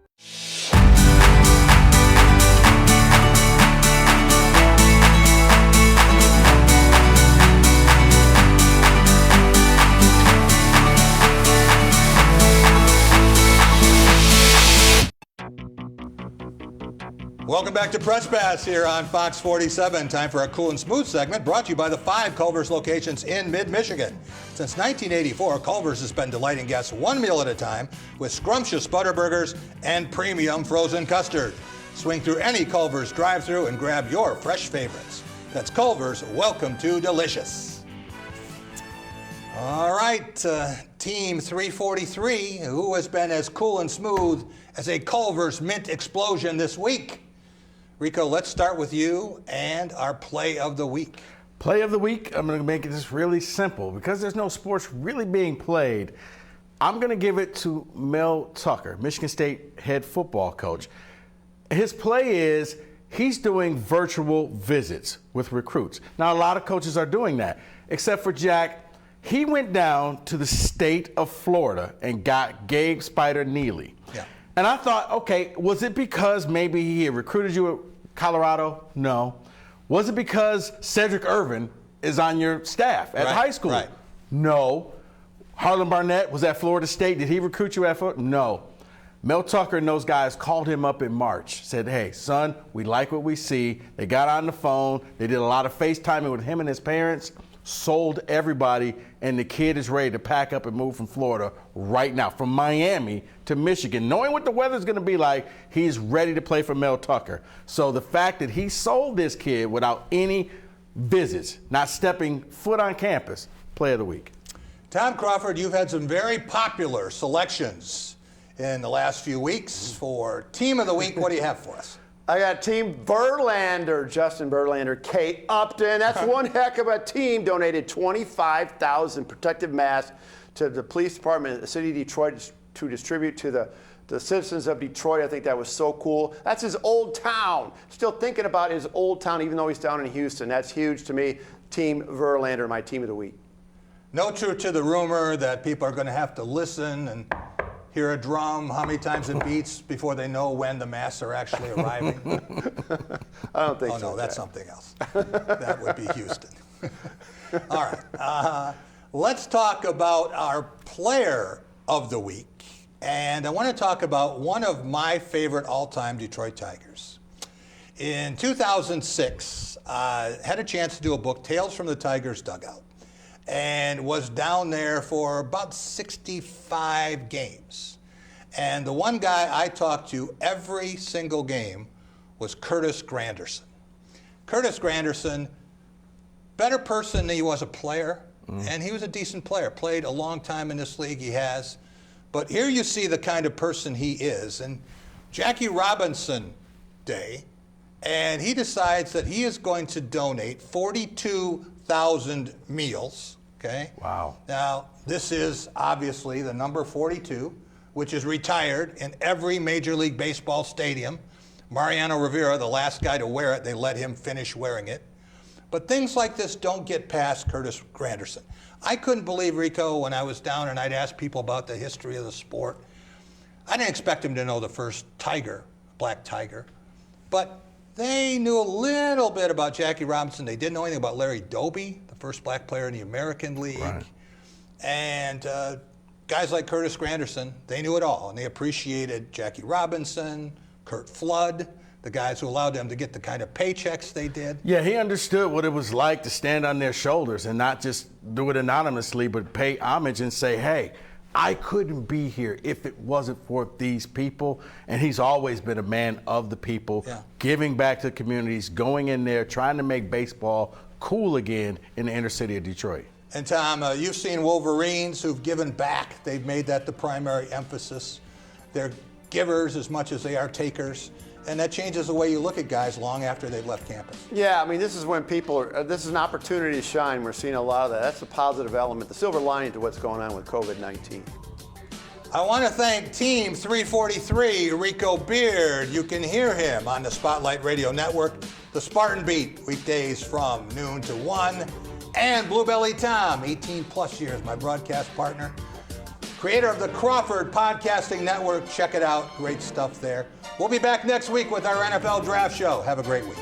[SPEAKER 2] Welcome back to Press Pass here on Fox 47. Time for our Cool and Smooth segment brought to you by the 5 Culver's locations in mid-Michigan. Since 1984, Culver's has been delighting guests one meal at a time with scrumptious Butterburgers and premium frozen custard. Swing through any Culver's drive-thru and grab your fresh favorites. That's Culver's. Welcome to delicious. All right, Team 343, who has been as cool and smooth as a Culver's mint explosion this week? Rico, let's start with you and our play of the week.
[SPEAKER 3] Play of the week, I'm going to make this really simple. Because there's no sports really being played, I'm going to give it to Mel Tucker, Michigan State head football coach. His play is he's doing virtual visits with recruits. Now, a lot of coaches are doing that, except for Jack. He went down to the state of Florida and got Gabe Spider Neely.
[SPEAKER 2] Yeah.
[SPEAKER 3] And I thought, okay, was it because maybe he had recruited you at Colorado? No. Was it because Cedric Irvin is on your staff at high school?
[SPEAKER 2] Right.
[SPEAKER 3] No. Harlan Barnett was at Florida State. Did he recruit you at Florida? No. Mel Tucker and those guys called him up in March, said, hey, son, we like what we see. They got on the phone. They did a lot of FaceTiming with him and his parents, sold everybody, and the kid is ready to pack up and move from Florida right now, from Miami to Michigan. Knowing what the weather's going to be like, he's ready to play for Mel Tucker. So the fact that he sold this kid without any visits, not stepping foot on campus, play of the week.
[SPEAKER 2] Tom Crawford, you've had some very popular selections in the last few weeks for Team of the Week. What do you have for us?
[SPEAKER 4] I got Team Verlander, Justin Verlander, Kate Upton. That's one heck of a team. Donated 25,000 protective masks to the police department of the city of Detroit to distribute to the citizens of Detroit. I think that was so cool. That's his old town. Still thinking about his old town, even though he's down in Houston. That's huge to me. Team Verlander, my Team of the Week.
[SPEAKER 2] No truth to the rumor that people are going to have to listen and hear a drum, how many times it beats before they know when the masks are actually arriving?
[SPEAKER 4] I don't think so.
[SPEAKER 2] Oh, no, that's something else. That would be Houston. All right. Let's talk about our player of the week. And I want to talk about one of my favorite all-time Detroit Tigers. In 2006, I had a chance to do a book, Tales from the Tigers Dugout, and was down there for about 65 games. And the one guy I talked to every single game was Curtis Granderson. Curtis Granderson, better person than he was a player, and he was a decent player. Played a long time in this league, he has. But here you see the kind of person he is. And Jackie Robinson Day, and he decides that he is going to donate 42,000 meals. Okay.
[SPEAKER 3] Wow.
[SPEAKER 2] Now, this is obviously the number 42, which is retired in every Major League Baseball stadium. Mariano Rivera, the last guy to wear it, they let him finish wearing it. But things like this don't get past Curtis Granderson. I couldn't believe, Rico, when I was down and I'd ask people about the history of the sport. I didn't expect him to know the first tiger, black tiger. But they knew a little bit about Jackie Robinson. They didn't know anything about Larry Doby, the first black player in the American League.
[SPEAKER 3] Right.
[SPEAKER 2] And guys like Curtis Granderson, they knew it all. And they appreciated Jackie Robinson, Curt Flood, the guys who allowed them to get the kind of paychecks they did.
[SPEAKER 3] Yeah, he understood what it was like to stand on their shoulders and not just do it anonymously, but pay homage and say, hey, I couldn't be here if it wasn't for these people. And he's always been a man of the people, giving back to the communities, going in there, trying to make baseball cool again in the inner city of Detroit.
[SPEAKER 2] And Tom, you've seen Wolverines who've given back. They've made that the primary emphasis. They're givers as much as they are takers. And that changes the way you look at guys long after they've left campus.
[SPEAKER 4] Yeah, I mean, this is when people are, this is an opportunity to shine. We're seeing a lot of that. That's the positive element, the silver lining to what's going on with COVID-19.
[SPEAKER 2] I want to thank Team 343, Rico Beard. You can hear him on the Spotlight Radio Network, the Spartan Beat, weekdays from noon to 1. And Bluebelly Tom, 18 plus years, my broadcast partner. Creator of the Crawford Podcasting Network. Check it out. Great stuff there. We'll be back next week with our NFL Draft Show. Have a great week.